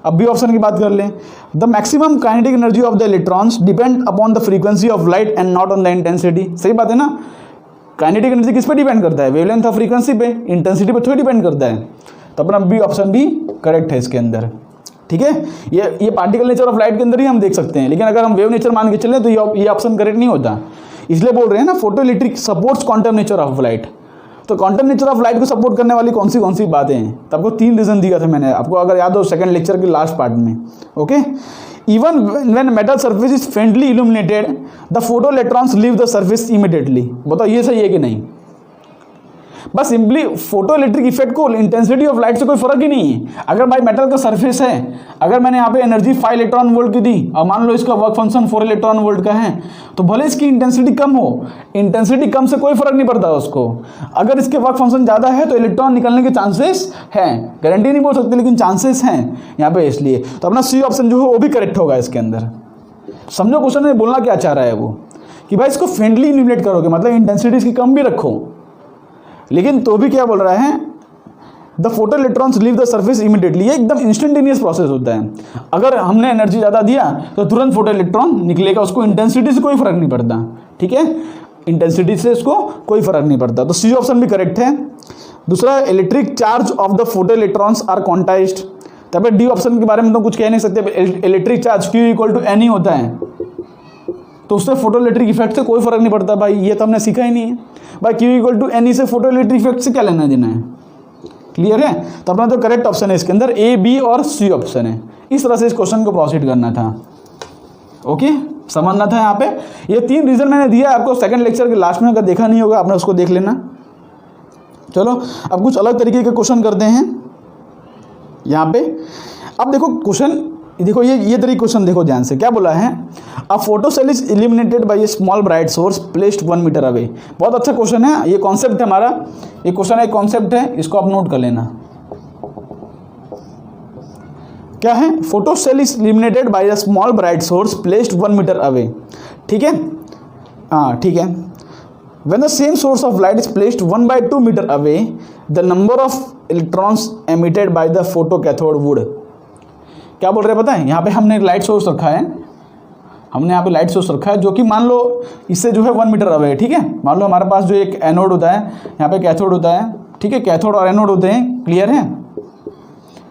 अब बी ऑप्शन की बात कर लें, the maximum kinetic energy of the electrons depend upon the frequency of light and not on the intensity. सही बात है ना, काइनेटिक एनर्जी किस पे डिपेंड करता है, वेवलेंथ ऑफ फ्रीक्वेंसी पे, इंटेंसिटी पे थोड़ी डिपेंड करता है। तो अपना बी ऑप्शन भी करेक्ट है इसके अंदर, ठीक है। ये पार्टिकल नेचर ऑफ लाइट के अंदर ही हम देख सकते हैं, लेकिन अगर हम वेव नेचर मान के चलें तो ये ऑप्शन करेक्ट नहीं होता। इसलिए बोल रहे हैं ना photo electric supports quantum nature of light. तो क्वांटम नेचर ऑफ लाइट को सपोर्ट करने वाली कौन सी बातें हैं, तो आपको 3 रीजन दिया था मैंने आपको, अगर याद हो सेकंड लेक्चर के लास्ट पार्ट में। Okay, even when metal surface is faintly illuminated the photo electrons leave the surface immediately. बताओ ये सही है कि नहीं। बस सिंपली फोटो इलेक्ट्रिक इफेक्ट को इंटेंसिटी ऑफ लाइट से कोई फर्क ही नहीं है। अगर भाई मेटल का सरफेस है, अगर मैंने यहाँ पे एनर्जी 5 इलेक्ट्रॉन वोल्ट की दी और मान लो इसका वर्क फंक्शन 4 इलेक्ट्रॉन वोल्ट का है, तो भले इसकी इंटेंसिटी कम हो, इंटेंसिटी कम से कोई फर्क नहीं पड़ता उसको। अगर इसके वर्क फंक्शन ज़्यादा है तो इलेक्ट्रॉन निकलने के चांसेस हैं, गारंटी नहीं बोल सकते लेकिन चांसेस हैं यहाँ पे, इसलिए तो अपना सी ऑप्शन जो है वो भी करेक्ट होगा इसके अंदर। समझो क्वेश्चन में बोलना क्या चाह रहा है वो, कि भाई इसको फ्रेंडली इल्यूमिनेट करोगे, मतलब इंटेंसिटी इसकी कम भी रखो, लेकिन तो भी क्या बोल रहा है, the photo electrons leave the surface immediately. ये एकदम इंस्टेंटेनियस प्रोसेस होता है। अगर हमने एनर्जी ज़्यादा दिया तो तुरंत फोटो इलेक्ट्रॉन निकलेगा, उसको इंटेंसिटी से कोई फर्क नहीं पड़ता, ठीक है, इंटेंसिटी से इसको कोई फर्क नहीं पड़ता। तो सी ऑप्शन भी करेक्ट है। दूसरा, electric charge of the photo electrons are quantised. तब डी ऑप्शन के बारे में तो कुछ कह नहीं सकते, इलेक्ट्रिक चार्ज Q = NE होता है, तो उससे फोटो इलेक्ट्रिक इफेक्ट से कोई फर्क नहीं पड़ता भाई, ये तो हमने सीखा ही नहीं है भाई। Q = NE से फोटो इलेक्ट्रिक इफेक्ट से क्या लेना देना है, क्लियर है। तो अपना तो करेक्ट ऑप्शन है इसके अंदर A, B और C ऑप्शन है। इस तरह से इस क्वेश्चन को प्रोसीड करना था, ओके, समझना था यहाँ पे। ये 3 रीजन मैंने दिया आपको सेकंड लेक्चर के लास्ट में, अगर देखा नहीं होगा आपने उसको देख लेना। चलो अब कुछ अलग तरीके के क्वेश्चन करते हैं यहाँ पे। अब देखो क्वेश्चन, देखो ये तरीके क्वेश्चन देखो ध्यान से, क्या बोला है, a photo cell is illuminated by a small bright source placed 1 metre away. बहुत अच्छा क्वेश्चन है, ये कॉन्सेप्ट है हमारा, ये क्वेश्चन एक कॉन्सेप्ट है, इसको आप नोट कर लेना। क्या है, photo cell is illuminated by a small bright source placed 1 metre away, ठीक है, हाँ ठीक है। When the same source of light is placed 1/2 meter away, the number of electrons emitted by the photocathode would। क्या बोल रहे हैं पता है, यहाँ पे हमने एक लाइट सोर्स रखा है, हमने यहाँ पे लाइट सोर्स रखा है जो कि मान लो इससे जो है 1 मीटर अवे है, ठीक है। मान लो हमारे पास जो एक एनोड होता है, यहाँ पे कैथोड होता है, ठीक है, कैथोड और एनोड होते हैं, क्लियर है।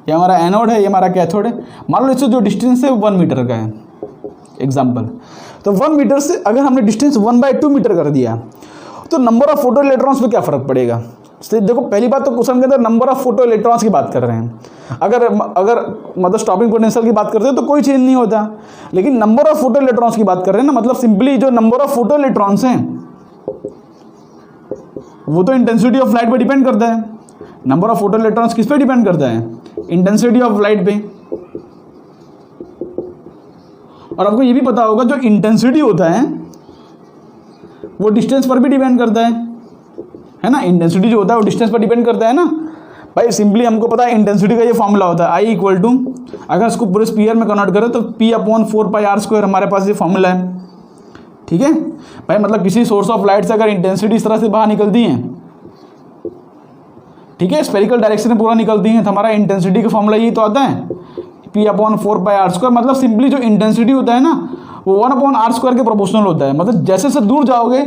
ये हमारा एनोड है, ये हमारा कैथोड है। मान लो इससे जो डिस्टेंस है 1 मीटर का है, एग्जाम्पल। तो 1 मीटर से अगर हमने डिस्टेंस 1/2 मीटर कर दिया तो नंबर ऑफ फोटो इलेक्ट्रॉन्स पे क्या फर्क पड़ेगा। देखो पहली बात तो क्वेश्चन के अंदर नंबर ऑफ फोटो इलेक्ट्रॉन्स की बात कर रहे हैं। अगर मतलब स्टॉपिंग पोटेंशियल की बात करते हैं तो कोई चेंज नहीं होता, लेकिन नंबर ऑफ फोटो इलेक्ट्रॉन्स की बात कर रहे हैं ना, मतलब सिंपली जो नंबर ऑफ फोटो इलेक्ट्रॉन्स हैं वो तो इंटेंसिटी ऑफ लाइट पे डिपेंड करता है। नंबर ऑफ फोटो इलेक्ट्रॉन्स किस पे डिपेंड करता है, इंटेंसिटी ऑफ लाइट पे। और आपको ये भी पता होगा जो इंटेंसिटी होता है वो डिस्टेंस पर भी डिपेंड करता है ना। इंटेंसिटी जो होता है वो डिस्टेंस पर डिपेंड करता है ना भाई। सिंपली हमको पता है इंटेंसिटी का ये फॉर्मूला होता है, I = अगर इसको पूरे स्पीयर में कन्वर्ट करें तो P/4πr², हमारे पास ये फॉर्मूला है, ठीक है भाई। मतलब किसी सोर्स ऑफ लाइट से अगर इंटेंसिटी इस तरह से बाहर निकलती है, ठीक है, स्फेरिकल डायरेक्शन में पूरा निकलती है, तो हमारा इंटेंसिटी का फॉर्मूला यही तो आता है, P/4πr²। मतलब सिंपली जो इंटेंसिटी होता है ना वो 1/r² के प्रोपोर्शनल होता है। मतलब जैसे से दूर जाओगे,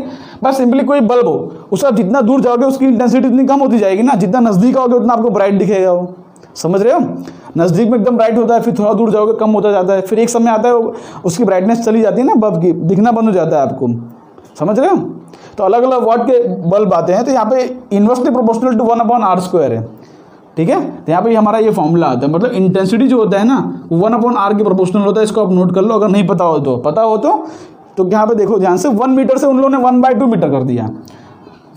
बस सिंपली कोई बल्ब हो, उसका जितना दूर जाओगे उसकी इंटेंसिटी इतनी कम होती जाएगी ना, जितना नज़दीक आओगे उतना आपको ब्राइट दिखेगा वो, समझ रहे हो। नज़दीक में एकदम ब्राइट होता है, फिर थोड़ा दूर जाओगे कम होता जाता है, फिर एक समय आता है उसकी ब्राइटनेस चली जाती है ना, बल्ब की दिखना बंद हो जाता है आपको, समझ रहे हो। तो अलग अलग वाट के बल्ब आते हैं, तो यहाँ पे इन्वर्सली प्रोपोर्शनल टू 1/r² है, ठीक है। तो यहाँ पे हमारा ये फॉर्मूला आता है, मतलब इंटेंसिटी जो होता है ना 1/r के प्रोपोर्शनल होता है। इसको आप नोट कर लो, अगर नहीं पता हो तो। पता हो तो यहाँ पे देखो ध्यान से, 1 मीटर से उन लोगों ने 1/2 मीटर कर दिया,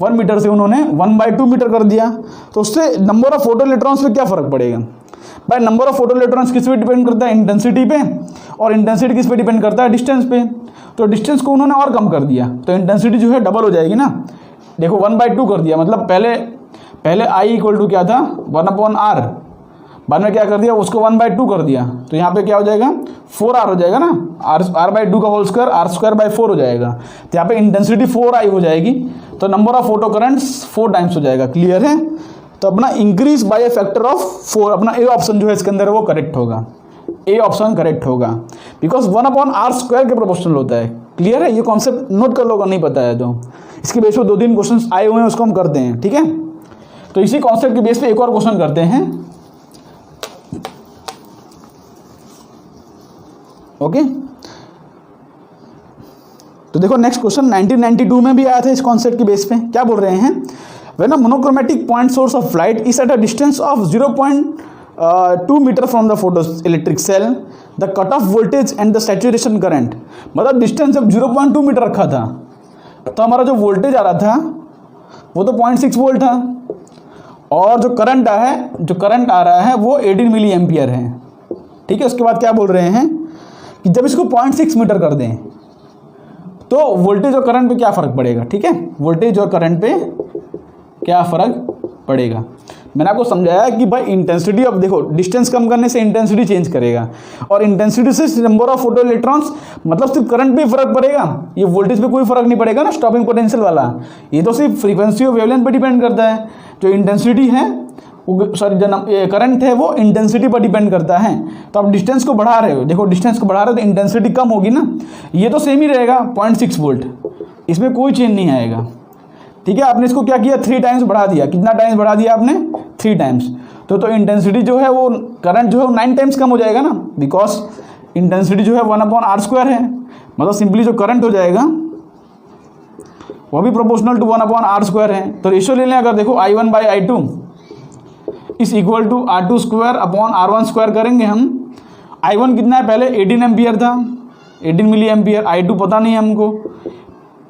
1 मीटर से उन्होंने 1/2 मीटर कर दिया, तो उससे नंबर ऑफ फोटो इलेक्ट्रॉन्स पे क्या फर्क पड़ेगा भाई। नंबर ऑफ फोटो इलेक्ट्रॉन्स किस पे डिपेंड करता है, इंटेंसिटी पे, और इंटेंसिटी किस पे डिपेंड करता है, डिस्टेंस पे। तो डिस्टेंस को उन्होंने और कम कर दिया, तो इंटेंसिटी जो है डबल हो जाएगी ना। देखो 1/2 कर दिया, मतलब पहले I = क्या था 1/r, बाद में क्या कर दिया उसको 1/2 कर दिया, तो यहाँ पे क्या हो जाएगा 4r हो जाएगा ना, r/2 का होल स्क्वायर r²/4 हो जाएगा। तो यहाँ पे इंटेंसिटी 4I हो जाएगी, तो number of photo currents 4 times हो जाएगा, क्लियर है। तो अपना increase by A factor of 4, अपना ए ऑप्शन जो है इसके अंदर वो करेक्ट होगा, ए ऑप्शन करेक्ट होगा, बिकॉज 1/r² के प्रोपोर्शनल होता है, क्लियर है। ये कॉन्सेप्ट नोट कर लो अगर नहीं पता है तो। इसके बेस पर 2-3 क्वेश्चन आए हुए हैं, उसको हम करते हैं, ठीक है। तो इसी कॉन्सेप्ट के बेस पे एक और क्वेश्चन करते हैं, ओके। तो देखो नेक्स्ट क्वेश्चन 1992 में भी आया था इस कॉन्सेप्ट के बेस पे। क्या बोल रहे हैं, when a monochromatic point source of light is at a distance of 0.2 metre from the photo electric cell, the cut off voltage and the saturation current. मतलब डिस्टेंस जब 0.2 मीटर रखा था तो हमारा जो वोल्टेज आ रहा था वो तो 0.6 वोल्ट था, और जो करंट आ रहा है वो 18 मिली एम्पियर है। ठीक है, उसके बाद क्या बोल रहे हैं कि जब इसको 0.6 मीटर कर दें तो वोल्टेज और करंट पे क्या फ़र्क पड़ेगा। ठीक है, वोल्टेज और करंट पे क्या फ़र्क पड़ेगा। मैंने आपको समझाया कि भाई इंटेंसिटी अब देखो, डिस्टेंस कम करने से इंटेंसिटी चेंज करेगा, और इंटेंसिटी से नंबर ऑफ फोटो इलेक्ट्रॉन्स, मतलब सिर्फ करंट पे फर्क पड़ेगा, ये वोल्टेज पे कोई फर्क नहीं पड़ेगा ना, स्टॉपिंग पोटेंशियल वाला। ये तो सिर्फ फ्रीक्वेंसी और वेवलेंथ पे डिपेंड करता है। जो इंटेंसिटी है सॉरी जो करंट है वो इंटेंसिटी पर डिपेंड करता है। तो आप डिस्टेंस को बढ़ा रहे हो, देखो डिस्टेंस को बढ़ा रहे हो तो इंटेंसिटी कम होगी ना, ये तो सेम ही रहेगा 0.6 वोल्ट, इसमें कोई चेंज नहीं आएगा। ठीक है, आपने इसको क्या किया, 3 टाइम्स बढ़ा दिया। कितना टाइम्स बढ़ा दिया आपने, 3 टाइम्स। तो इंटेंसिटी जो है वो करंट जो है वो 9 टाइम्स कम हो जाएगा ना, बिकॉज इंटेंसिटी जो है 1/r² है, मतलब सिंपली जो करंट हो जाएगा वो भी प्रोपोर्शनल टू 1/r² है। तो रेशियो ले लें अगर, देखो I1/I2 is equal to R2/R1² करेंगे हम। I1 कितना है, पहले 18 एम्पियर था, 18 मिली एम्पियर। I2 पता नहीं है हमको।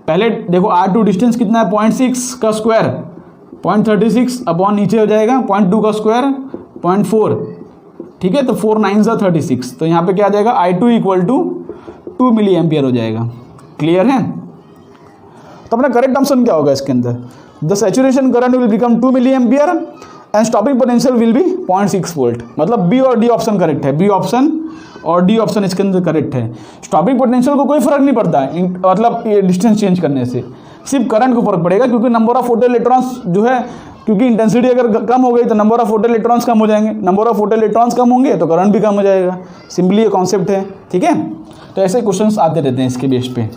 पहले देखो R2 डिस्टेंस कितना है, 0.6 का स्क्वायर 0.36 अपॉन नीचे हो जाएगा 0.2 का स्क्वायर 0.4। ठीक है, तो 4 9 36, तो यहाँ पे क्या आ जाएगा, I2 equal to 2 milli ampere हो जाएगा। क्लियर है। तो अपना करेक्ट ऑप्शन क्या होगा इसके अंदर, the saturation current will become 2 milliampere and stopping potential will be 0.6 volt. मतलब बी और डी ऑप्शन करेक्ट है, बी ऑप्शन और डी ऑप्शन इसके अंदर करेक्ट है। स्टॉपिंग पोटेंशियल को कोई फर्क नहीं पड़ता है, मतलब ये डिस्टेंस चेंज करने से, सिर्फ करंट को फर्क पड़ेगा, क्योंकि नंबर ऑफ फोटो इलेक्ट्रॉन्स जो है, क्योंकि इंटेंसिटी अगर कम हो गई तो नंबर ऑफ फोटो इलेक्ट्रॉन्स कम हो जाएंगे, नंबर ऑफ फोटो इलेक्ट्रॉन्स कम होंगे तो करंट भी कम हो जाएगा। सिंपली ये कॉन्सेप्ट है। ठीक है, तो ऐसे क्वेश्चन आते रहते हैं इसके बेस पे।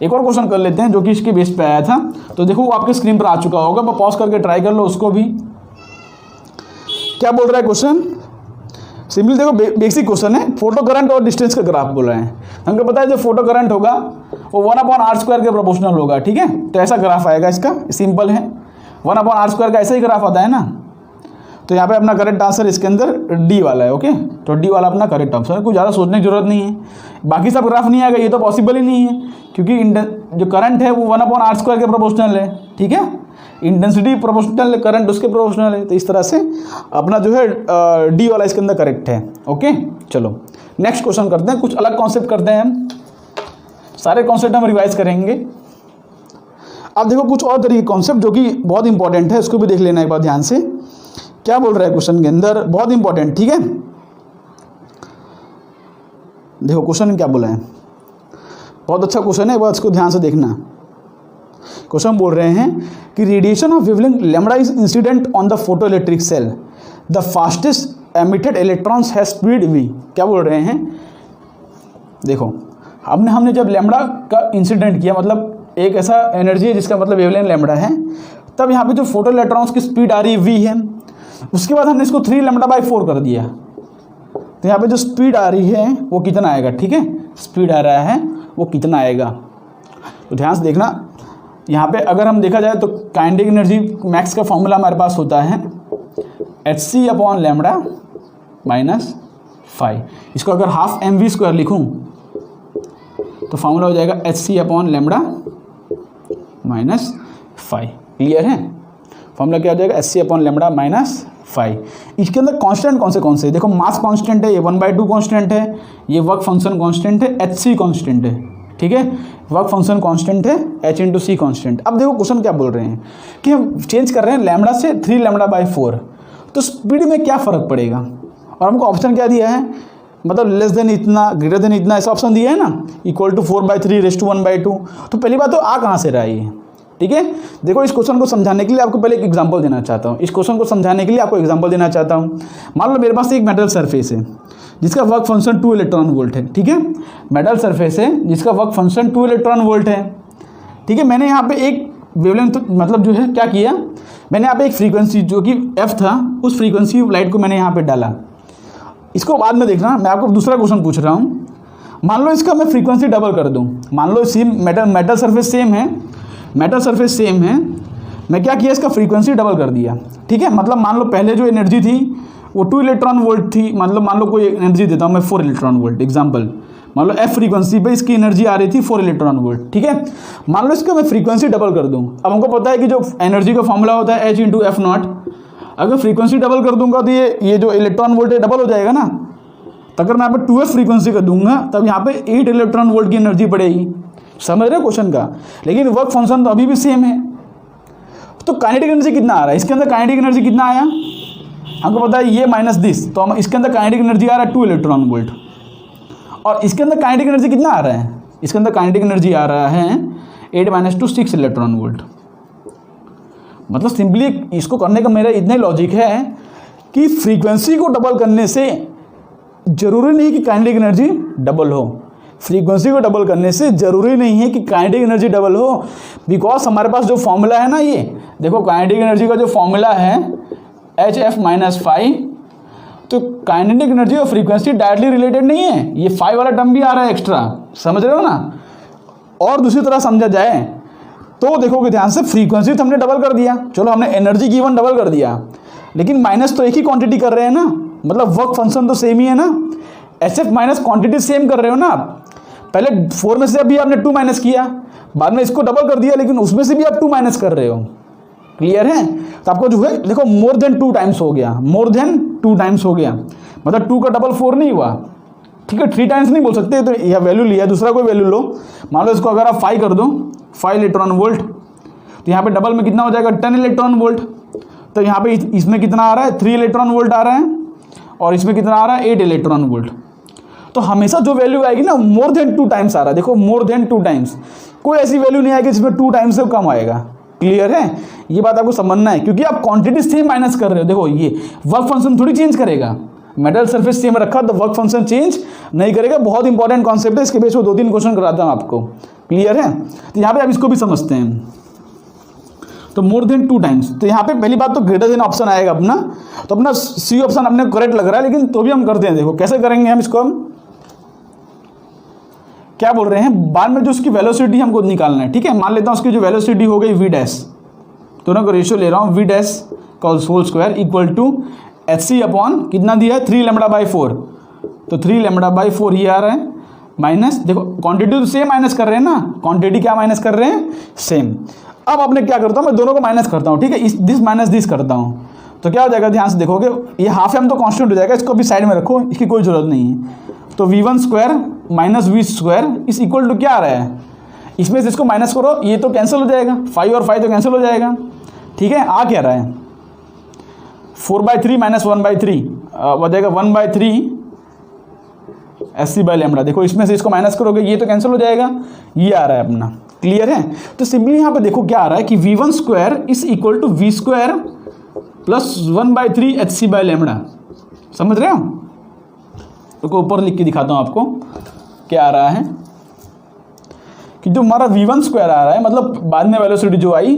एक और क्वेश्चन कर लेते हैं जो कि इसके बेस पे आया था, तो देखो वो आपके स्क्रीन पर आ चुका होगा, मैं पॉज करके ट्राई कर लो उसको भी। क्या बोल रहा है क्वेश्चन, सिंपल देखो बेसिक क्वेश्चन है, फोटो करंट और डिस्टेंस का ग्राफ बोल रहे हैं। हमको पता है जो फोटो करंट होगा वो 1/r² के प्रोपोर्शनल होगा। ठीक है, तो ऐसा ग्राफ आएगा इसका, सिंपल है, 1/r² का ऐसा ही ग्राफ आता है ना। तो यहाँ पे अपना करेक्ट आंसर इसके अंदर डी वाला है। ओके, तो डी वाला अपना करेक्ट आंसर है, कुछ ज़्यादा सोचने की जरूरत नहीं है। बाकी सब ग्राफ नहीं आएगा, ये तो पॉसिबल ही नहीं है, क्योंकि जो करंट है वो 1/r² के प्रोपोर्शनल है। ठीक है, इंटेंसिटी प्रोपोर्शनल है, करंट उसके प्रोपोर्शनल है, तो इस तरह से अपना जो है डी वाला इसके अंदर करेक्ट है। ओके, चलो नेक्स्ट क्वेश्चन करते हैं, कुछ अलग कॉन्सेप्ट करते हैं हम, सारे कॉन्सेप्ट हम रिवाइज करेंगे। अब देखो कुछ और तरीके कॉन्सेप्ट जो कि बहुत इंपॉर्टेंट है, उसको भी देख लेना एक बार ध्यान से। क्या बोल रहा है क्वेश्चन के अंदर, बहुत इंपॉर्टेंट। ठीक है, देखो क्वेश्चन में क्या बोला है, बहुत अच्छा क्वेश्चन है, बस इसको ध्यान से देखना। क्वेश्चन बोल रहे हैं कि radiation of wavelength lambda is incident on the photoelectric cell, the fastest emitted electrons has speed v। क्या बोल रहे हैं, देखो हमने जब लैम्बडा का इंसिडेंट किया, मतलब एक ऐसा एनर्जी है जिसका मतलब वेवलेंथ लैम्बडा है, तब यहाँ पे जो फोटो इलेक्ट्रॉन्स की स्पीड आ रही है v है। उसके बाद हमने इसको 3 λ/4 कर दिया, तो यहाँ पे जो स्पीड आ रही है वो कितना आएगा। ठीक है, स्पीड आ रहा है वो कितना आएगा, तो ध्यान से देखना। यहाँ पे अगर हम देखा जाए तो काइनेटिक एनर्जी मैक्स का फॉर्मूला हमारे पास होता है hc/λ माइनस फाई। इसको अगर ½ mv² लिखूँ तो फॉर्मूला हो जाएगा hc/λ माइनस फाई। क्लियर है, फॉर्मूला क्या हो जाएगा, hc/λ माइनस फाई। इसके अंदर कांस्टेंट कौन से, देखो मास कांस्टेंट है, ये 1/2 कांस्टेंट है, ये वर्क फंक्शन कांस्टेंट है, hc कांस्टेंट है। ठीक है, वर्क फंक्शन कांस्टेंट है, h × c कांस्टेंट। अब देखो क्वेश्चन क्या बोल रहे हैं कि हम चेंज कर रहे हैं लैम्बडा से 3 λ/4, तो स्पीड में क्या फ़र्क पड़ेगा। और हमको ऑप्शन क्या दिया है, मतलब लेस देन इतना, ग्रेटर देन इतना, ऐसा ऑप्शन दिया है ना, इक्वल टू 4/3 तो पहली बात तो आ कहाँ से रहा है ये। ठीक है, देखो इस क्वेश्चन को समझाने के लिए आपको पहले एक एग्जांपल देना चाहता हूँ। इस क्वेश्चन को समझाने के लिए आपको एग्जांपल देना चाहता हूँ। मान लो मेरे पास एक मेटल सरफेस है जिसका वर्क फंक्शन 2 इलेक्ट्रॉन वोल्ट है। ठीक है, मेटल सरफेस है जिसका वर्क फंक्शन 2 इलेक्ट्रॉन वोल्ट है। ठीक है, मैंने यहाँ पे एक वेवलेंथ मतलब जो है क्या किया, मैंने यहाँ पे एक फ्रीक्वेंसी जो कि f था, उस फ्रीक्वेंसी ऑफ लाइट को मैंने यहाँ पे डाला। इसको बाद में देखना, मैं आपको दूसरा क्वेश्चन पूछ रहा हूँ। मान लो इसका मैं फ्रीक्वेंसी डबल कर दूँ, मान लो सेम मेटल सरफेस सेम है, मेटल सरफेस सेम है, मैं क्या किया, इसका फ्रीक्वेंसी डबल कर दिया। ठीक है, मतलब मान लो पहले जो एनर्जी थी वो 2 इलेक्ट्रॉन वोल्ट थी, मतलब मान लो कोई एनर्जी देता हूँ मैं 4 इलेक्ट्रॉन वोल्ट एग्जांपल, मान लो f फ्रीक्वेंसी पे इसकी एनर्जी आ रही थी 4 इलेक्ट्रॉन वोल्ट। ठीक है, मान लो इसका मैं फ्रीक्वेंसी डबल कर दूँ। अब हमको पता है कि जो एनर्जी का फॉर्मूला होता है h × f0, अगर फ्रीक्वेंसी डबल कर दूंगा तो ये जो इलेक्ट्रॉन वोल्ट है डबल हो जाएगा ना। तो अगर मैं यहाँ पे 2f फ्रीक्वेंसी कर दूंगा तब यहाँ पे 8 इलेक्ट्रॉन वोल्ट की एनर्जी पड़ेगी। समझ रहे हो क्वेश्चन का? लेकिन वर्क फंक्शन तो अभी भी सेम है। तो काइनेटिक एनर्जी कितना आ रहा है? इसके अंदर काइनेटिक एनर्जी कितना आया हमको पता है, ये माइनस दिस, तो हम इसके अंदर काइनेटिक एनर्जी आ रहा है 2 इलेक्ट्रॉन वोल्ट। और इसके अंदर काइनेटिक एनर्जी कितना आ रहा है? इसके अंदर काइनेटिक एनर्जी आ रहा है 8 - 2 6 इलेक्ट्रॉन वोल्ट। मतलब सिंपली इसको करने का मेरा इतना ही लॉजिक है कि फ्रीक्वेंसी को डबल करने से जरूरी नहीं कि काइनेटिक एनर्जी डबल हो। फ्रीक्वेंसी को डबल करने से जरूरी नहीं है कि काइनेटिक एनर्जी डबल हो, बिकॉज हमारे पास जो फॉर्मूला है ना, ये देखो काइनेटिक एनर्जी का जो फॉर्मूला है HF - phi, तो काइनेटिक एनर्जी और फ्रीक्वेंसी डायरेक्टली रिलेटेड नहीं है। ये फाई वाला टर्म भी आ रहा है एक्स्ट्रा, समझ रहे हो ना। और दूसरी तरह समझा जाए तो देखोगे ध्यान से, फ्रीक्वेंसी तो हमने डबल कर दिया, चलो हमने एनर्जी गिवन डबल कर दिया, लेकिन माइनस तो एक ही क्वांटिटी कर रहे हैं ना, मतलब वर्क फंक्शन तो सेम ही है ना। HF माइनस क्वांटिटी सेम कर रहे हो ना आप। पहले 4 में से अभी आपने 2 माइनस किया, बाद में इसको डबल कर दिया, लेकिन उसमें से भी आप 2 माइनस कर रहे हो। क्लियर है? तो आपको जो है देखो मोर देन 2 टाइम्स हो गया, मोर देन 2 टाइम्स हो गया, मतलब 2 का डबल 4 नहीं हुआ। ठीक है, 3 टाइम्स नहीं बोल सकते, तो यह वैल्यू लिया, दूसरा कोई वैल्यू लो। मान लो इसको अगर आप 5 कर दो, 5 इलेक्ट्रॉन वोल्ट, तो यहाँ पे डबल में कितना हो जाएगा 10 इलेक्ट्रॉन वोल्ट। तो यहाँ पे इसमें कितना आ रहा है 3 इलेक्ट्रॉन वोल्ट आ रहा है, और इसमें कितना आ रहा है 8 इलेक्ट्रॉन वोल्ट। तो हमेशा जो वैल्यू आएगी ना मोर देन 2 टाइम्स आ रहा है, देखो मोर देन 2 टाइम्स, कोई ऐसी वैल्यू नहीं आएगी जिसमें 2 टाइम्स से कम आएगा। क्लियर है? ये बात आपको समझना है, क्योंकि आप क्वांटिटी सेम माइनस कर रहे हो। देखो ये वर्क फंक्शन थोड़ी चेंज करेगा, मेटल सरफेस सेम रखा तो वर्क फंक्शन चेंज नहीं करेगा। बहुत इंपॉर्टेंट कॉन्सेप्ट है, इसके बेस पर 2-3 क्वेश्चन कराता हूँ आपको। क्लियर है? तो यहाँ पे आप इसको भी समझते हैं। तो मोर देन 2 टाइम्स, तो यहाँ पे पहली बात तो ग्रेटर देन ऑप्शन आएगा अपना, तो अपना सी ऑप्शन अपने करेक्ट लग रहा है, लेकिन तो भी हम करते हैं। देखो कैसे करेंगे हम इसको, हम क्या बोल रहे हैं, बाद में जो उसकी वेलोसिटी हमको निकालना है। ठीक है, मान लेता हूँ उसकी जो वेलोसिटी हो गई v डैश, दोनों को रेशियो ले रहा हूँ, v डैश का whole square equal to hc upon कितना दिया है 3 λ/4, तो 3 λ/4 ये आ रहा है, माइनस देखो क्वांटिटी तो सेम माइनस कर रहे हैं ना, क्वांटिटी क्या माइनस कर रहे हैं सेम। अब आपने क्या करता हूँ, मैं दोनों को माइनस करता हूँ। ठीक है, दिस माइनस दिस करता हूँ, तो क्या हो जाएगा, ध्यान से देखोगे ये हाफ एम तो कांस्टेंट हो जाएगा, इसको भी साइड में रखो, इसकी कोई जरूरत नहीं है। तो v1 square minus v square इस इक्वल टू क्या आ रहा है, इसमें से इसको माइनस करो, ये तो कैंसिल हो जाएगा, 5 और 5 तो कैंसिल हो जाएगा। ठीक है, आ क्या रहा है 4/3 माइनस 1/3 हो जाएगा 1/3 SC/λ। देखो इसमें से इसको माइनस करोगे, ये तो कैंसिल हो जाएगा, ये आ रहा है अपना। क्लियर है? तो सिंपली यहाँ पे देखो क्या आ रहा है कि v1 square is equal to v square plus 1/3 HC/λ। समझ रहे हो? तो ऊपर लिख के दिखाता हूँ आपको क्या आ रहा है कि जो हमारा v1 स्क्वायर आ रहा है, मतलब बाद में वेलोसिटी जो आई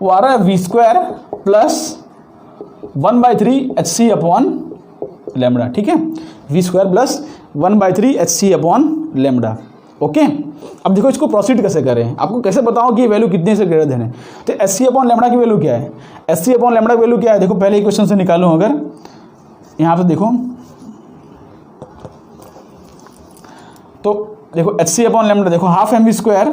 वो आ रहा है v स्क्वायर प्लस 1/3 HC/λ। ठीक है, v square plus 1/3 HC/λ। Okay, अब देखो इसको प्रोसीड कैसे करें, आपको कैसे बताओ कि ये वैल्यू कितने से ग्रेटर देन है। तो HC/λ की वैल्यू क्या है, HC/λ की वैल्यू क्या है, देखो पहले इक्वेशन से निकालो। अगर यहाँ पे देखो तो देखो HC/λ देखो half m v square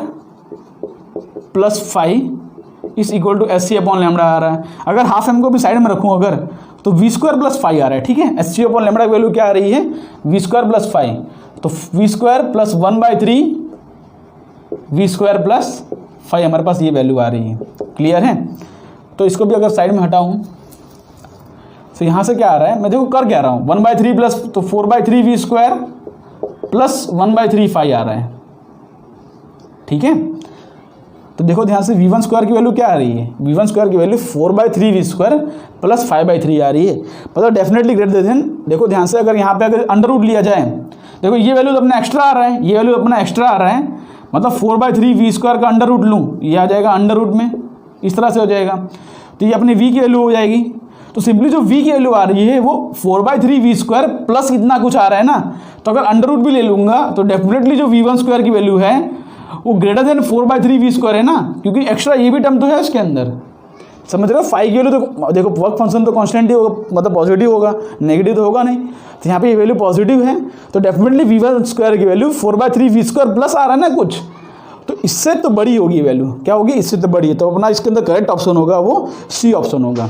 plus 5 is equal to HC/λ आ रहा है। अगर हाफ एम को भी साइड में रखूँ अगर, तो v स्क्वायर प्लस 5 आ रहा है। ठीक है, HC/λ की वैल्यू क्या आ रही है v स्क्वायर प्लस 5, तो v square plus 1/3 v square plus 5 हमारे पास ये वैल्यू आ रही है। क्लियर है? तो इसको भी अगर साइड में हटाऊँ तो यहाँ से क्या आ रहा है, मैं देखो कर क्या रहा हूँ 1/3 प्लस तो 4/3 v स्क्वायर प्लस 1/3 5 आ रहा है। ठीक है, तो देखो ध्यान से v1 स्क्वायर की वैल्यू क्या आ रही है, v1 स्क्वायर की वैल्यू 4/3 v स्क्वायर प्लस 5/3 आ रही है, मतलब डेफिनेटली ग्रेटर देन। देखो ध्यान से अगर यहाँ पे अगर अंडर रूट लिया जाए, देखो ये वैल्यू तो अपना एक्स्ट्रा आ रहा है, ये वैल्यू अपना एक्स्ट्रा आ रहा है, मतलब 4/3 v स्क्वायर का अंडर रूट लूँ, ये आ जाएगा अंडर रूट में, इस तरह से हो जाएगा, तो ये अपनी v की वैल्यू हो जाएगी। तो सिंपली जो v की वैल्यू आ रही है वो 4/3 v स्क्वायर प्लस इतना कुछ आ रहा है ना, तो अगर अंडर रूट भी ले लूँगा तो डेफिनेटली जो v1 स्क्वायर की वैल्यू है वो ग्रेटर देन 4/3 v स्क्वायर है ना, क्योंकि एक्स्ट्रा ये भी टर्म तो है उसके अंदर। समझ रहे हो? 5 की वैल्यू तो देखो वर्क फंक्शन तो कांस्टेंट ही होगा, मतलब पॉजिटिव होगा, नेगेटिव तो होगा नहीं, तो यहाँ पे ये वैल्यू पॉजिटिव है, तो डेफिनेटली v1 स्क्वायर की वैल्यू 4/3 v स्क्वायर प्लस आ रहा है ना कुछ, तो इससे तो बड़ी होगी वैल्यू, क्या होगी इससे तो बड़ी है, तो अपना इसके अंदर करेक्ट ऑप्शन होगा वो सी ऑप्शन होगा।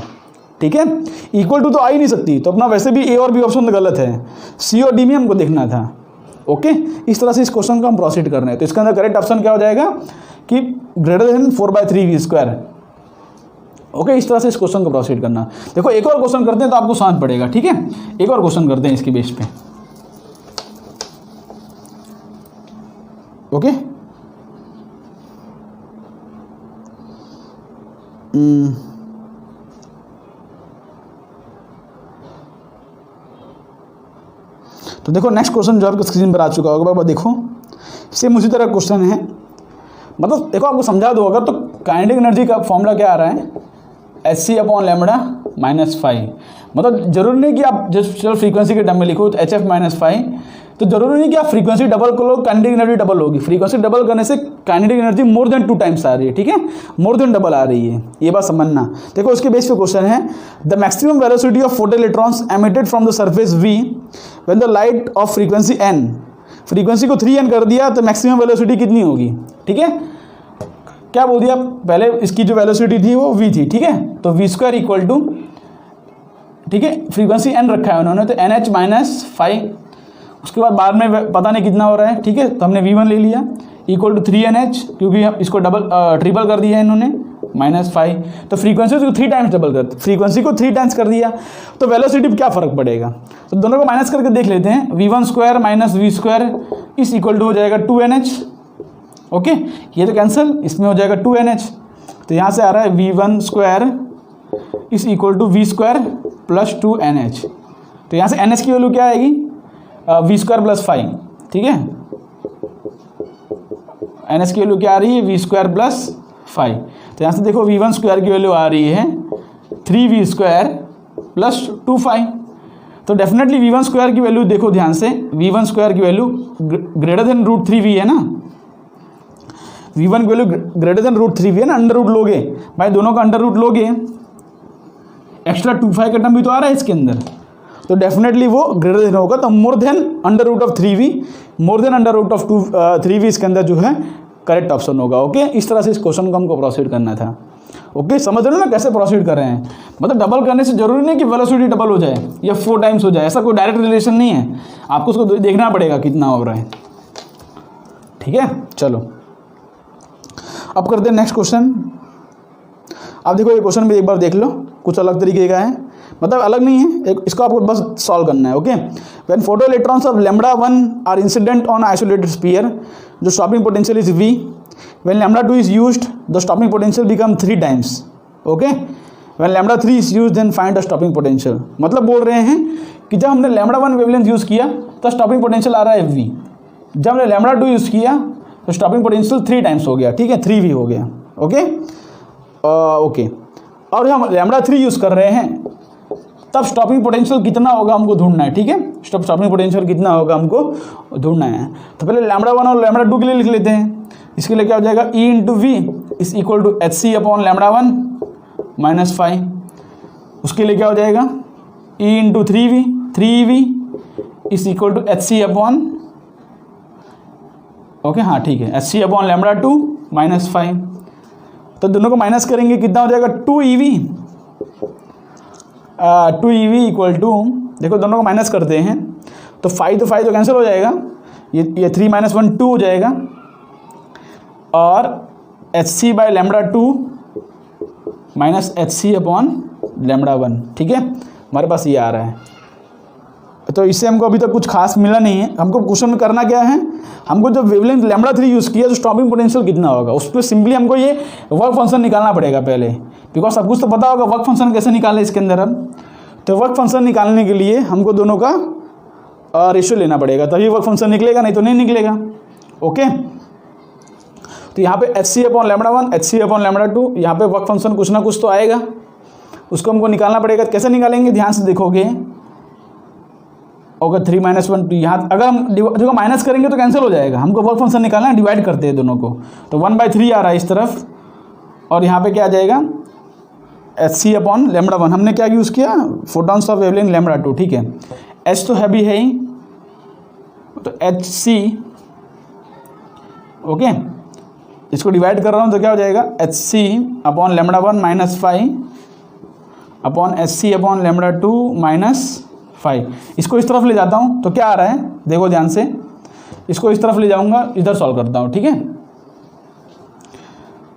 ठीक है, इक्वल टू तो आ ही नहीं सकती, तो अपना वैसे भी ए और बी ऑप्शन तो गलत है, सी और डी में हमको देखना था। ओके, इस तरह से इस क्वेश्चन को हम प्रोसीड कर रहे हैं। तो इसके अंदर करेक्ट ऑप्शन क्या हो जाएगा कि ग्रेटर देन 4/3v²। ओके, इस तरह से इस क्वेश्चन को प्रोसीड करना। देखो एक और क्वेश्चन करते हैं तो आपको समझ पड़ेगा, ठीक है, एक और क्वेश्चन करते हैं इसकी बेस पे। ओके, तो देखो नेक्स्ट क्वेश्चन जो आपके स्क्रीन पर आ चुका होगा, बाबा देखो सेम उसी तरह क्वेश्चन है। मतलब देखो आपको समझा दो, अगर तो काइनेटिक एनर्जी का फॉर्मूला क्या आ रहा है, hc/λ-5। मतलब जरूरी नहीं कि आप जस्ट फ्रीक्वेंसी के टर्म में लिखो तो hf-5, तो जरूरी नहीं कि आप फ्रीक्वेंसी डबल कर लो काइनेटिक एनर्जी डबल होगी। फ्रीक्वेंसी डबल करने से kinetic energy more than 2 times आ रही है, ठीक है, मोर देन डबल आ रही है, ये बात समझना। देखो उसके बेस पे क्वेश्चन है, the maximum velocity of photo electrons emitted from the surface v when the light of frequency n, frequency को 3n कर दिया तो मैक्सिमम वेलोसिटी कितनी होगी, ठीक है, क्या बोल दिया पहले, इसकी जो वेलोसिटी थी वो v थी, ठीक है, तो v² इक्वल टू, ठीक है, फ्रीक्वेंसी n रखा है उन्होंने तो nh-5, उसके बाद में पता नहीं कितना हो रहा है, ठीक है, तो हमने v1 ले लिया इक्वल टू 3nh, क्योंकि हम इसको ट्रिपल कर दिया है इन्होंने -5, तो फ्रीक्वेंसी को 3 टाइम्स डबल कर, फ्रीक्वेंसी को 3 टाइम्स कर दिया, तो वेलोसिटी पर क्या फ़र्क पड़ेगा, तो दोनों को माइनस करके देख लेते हैं। v1² माइनस v² इस इक्वल टू हो जाएगा 2nh। ओके, ये तो कैंसिल, इसमें हो जाएगा 2nh, तो यहाँ से आ रहा है v1² इस equal to v² plus 2nh, तो यहाँ से nh की वैल्यू क्या आएगी, v² प्लस 5, ठीक है, nh की वैल्यू क्या आ रही है, v² प्लस 5, तो यहाँ से देखो v1² की वैल्यू आ रही है 3v² प्लस 2/5, तो डेफिनेटली v1² की वैल्यू देखो ध्यान से, v1² की वैल्यू ग्रेटर देन √3v है ना, v1 की वैल्यू ग्रेटर देन √3v है ना, अंडर रूट लोगे भाई, दोनों का अंडर रूट लोगे, एक्स्ट्रा 2/5 का टर्म भी तो आ रहा है इसके अंदर, तो डेफिनेटली वो ग्रेटर देन होगा, तो more than under root of 3v, more than under root of 3v इसके अंदर जो है करेक्ट ऑप्शन होगा। ओके, इस तरह से इस क्वेश्चन को हमको प्रोसीड करना था। ओके, समझ रहे हो ना कैसे प्रोसीड कर रहे हैं, मतलब डबल करने से जरूरी नहीं कि वेलोसिटी डबल हो जाए या 4 टाइम्स हो जाए, ऐसा कोई डायरेक्ट रिलेशन नहीं है, आपको उसको देखना पड़ेगा कितना हो रहा है, ठीक है। चलो अब करते हैं नेक्स्ट क्वेश्चन। अब देखो ये क्वेश्चन भी एक बार देख लो, कुछ अलग तरीके का है, मतलब अलग नहीं है, एक इसको आपको बस सॉल्व करना है। Okay, when photo electrons of λ1 are incident on isolated sphere, जो stopping potential is v, when λ2 is used the stopping potential become 3 times. Okay, when λ3 is used then find the stopping potential, मतलब बोल रहे हैं कि जब हमने λ1 wavelength use किया तो स्टॉपिंग पोटेंशियल आ रहा है v, जब हमने λ2 यूज़ किया तो स्टॉपिंग पोटेंशियल 3 टाइम्स हो गया, ठीक है, 3v हो गया। ओके ओके, और हम λ3 यूज़ कर रहे हैं तब स्टॉपिंग पोटेंशियल कितना होगा हमको ढूंढना है, ठीक है, स्टॉपिंग पोटेंशियल कितना होगा हमको ढूंढना है। तो पहले λ1 और λ2 के लिए लिख लेते हैं, इसके लिए क्या हो जाएगा, E into v is equal to hc/λ1 minus 5, उसके लिए क्या हो जाएगा, E into 3v is equal to hc/ okay, हाँ ठीक है, hc/λ2 माइनस 5, तो दोनों को माइनस करेंगे कितना हो जाएगा, 2ev, 2ev इक्वल टू, देखो दोनों को माइनस करते हैं तो 5 तो कैंसिल हो जाएगा, ये 3 - 1 2 हो जाएगा, और hc/λ2 माइनस hc/λ1, ठीक है, हमारे पास ये आ रहा है। तो इससे हमको अभी तक कुछ खास मिला नहीं है, हमको क्वेश्चन में करना क्या है, हमको जब वेवलेंथ λ3 यूज़ किया तो स्टॉपिंग पोटेंशियल कितना होगा, उस पर सिंपली हमको ये वर्क फंक्शन निकालना पड़ेगा पहले, बिकॉज सब कुछ तो पता होगा वर्क फंक्शन कैसे निकालें इसके अंदर हम, तो वर्क फंक्शन निकालने के लिए हमको दोनों का रेशियो लेना पड़ेगा, तभी वर्क फंक्शन निकलेगा, नहीं तो नहीं निकलेगा। ओके, तो यहाँ पे hc/λ1 hc/λ2, यहाँ पे वर्क फंक्शन कुछ ना कुछ तो आएगा, उसको हमको निकालना पड़ेगा। कैसे निकालेंगे, ध्यान से देखोगे, अगर 3 - 1 2, यहाँ अगर हम देखो माइनस करेंगे तो कैंसिल हो जाएगा, हमको वर्क फंक्शन निकालना है, डिवाइड करते हैं दोनों को, तो 1/3 आ रहा है इस तरफ, और यहाँ पे क्या आ जाएगा, hc/λ1, हमने क्या यूज़ किया, फोटॉन्स ऑफ वेवलेंथ λ2, ठीक है, h तो हैवी है ही, तो hc, ओके, इसको डिवाइड कर रहा हूँ तो क्या हो जाएगा, hc/λ1 माइनस 5, अपॉन एच सी अपॉन लेमड़ा 2 माइनस 5। इसको इस तरफ ले जाता हूँ तो क्या आ रहा है, देखो ध्यान से, इसको इस तरफ ले जाऊँगा, इधर सॉल्व करता हूँ, ठीक है।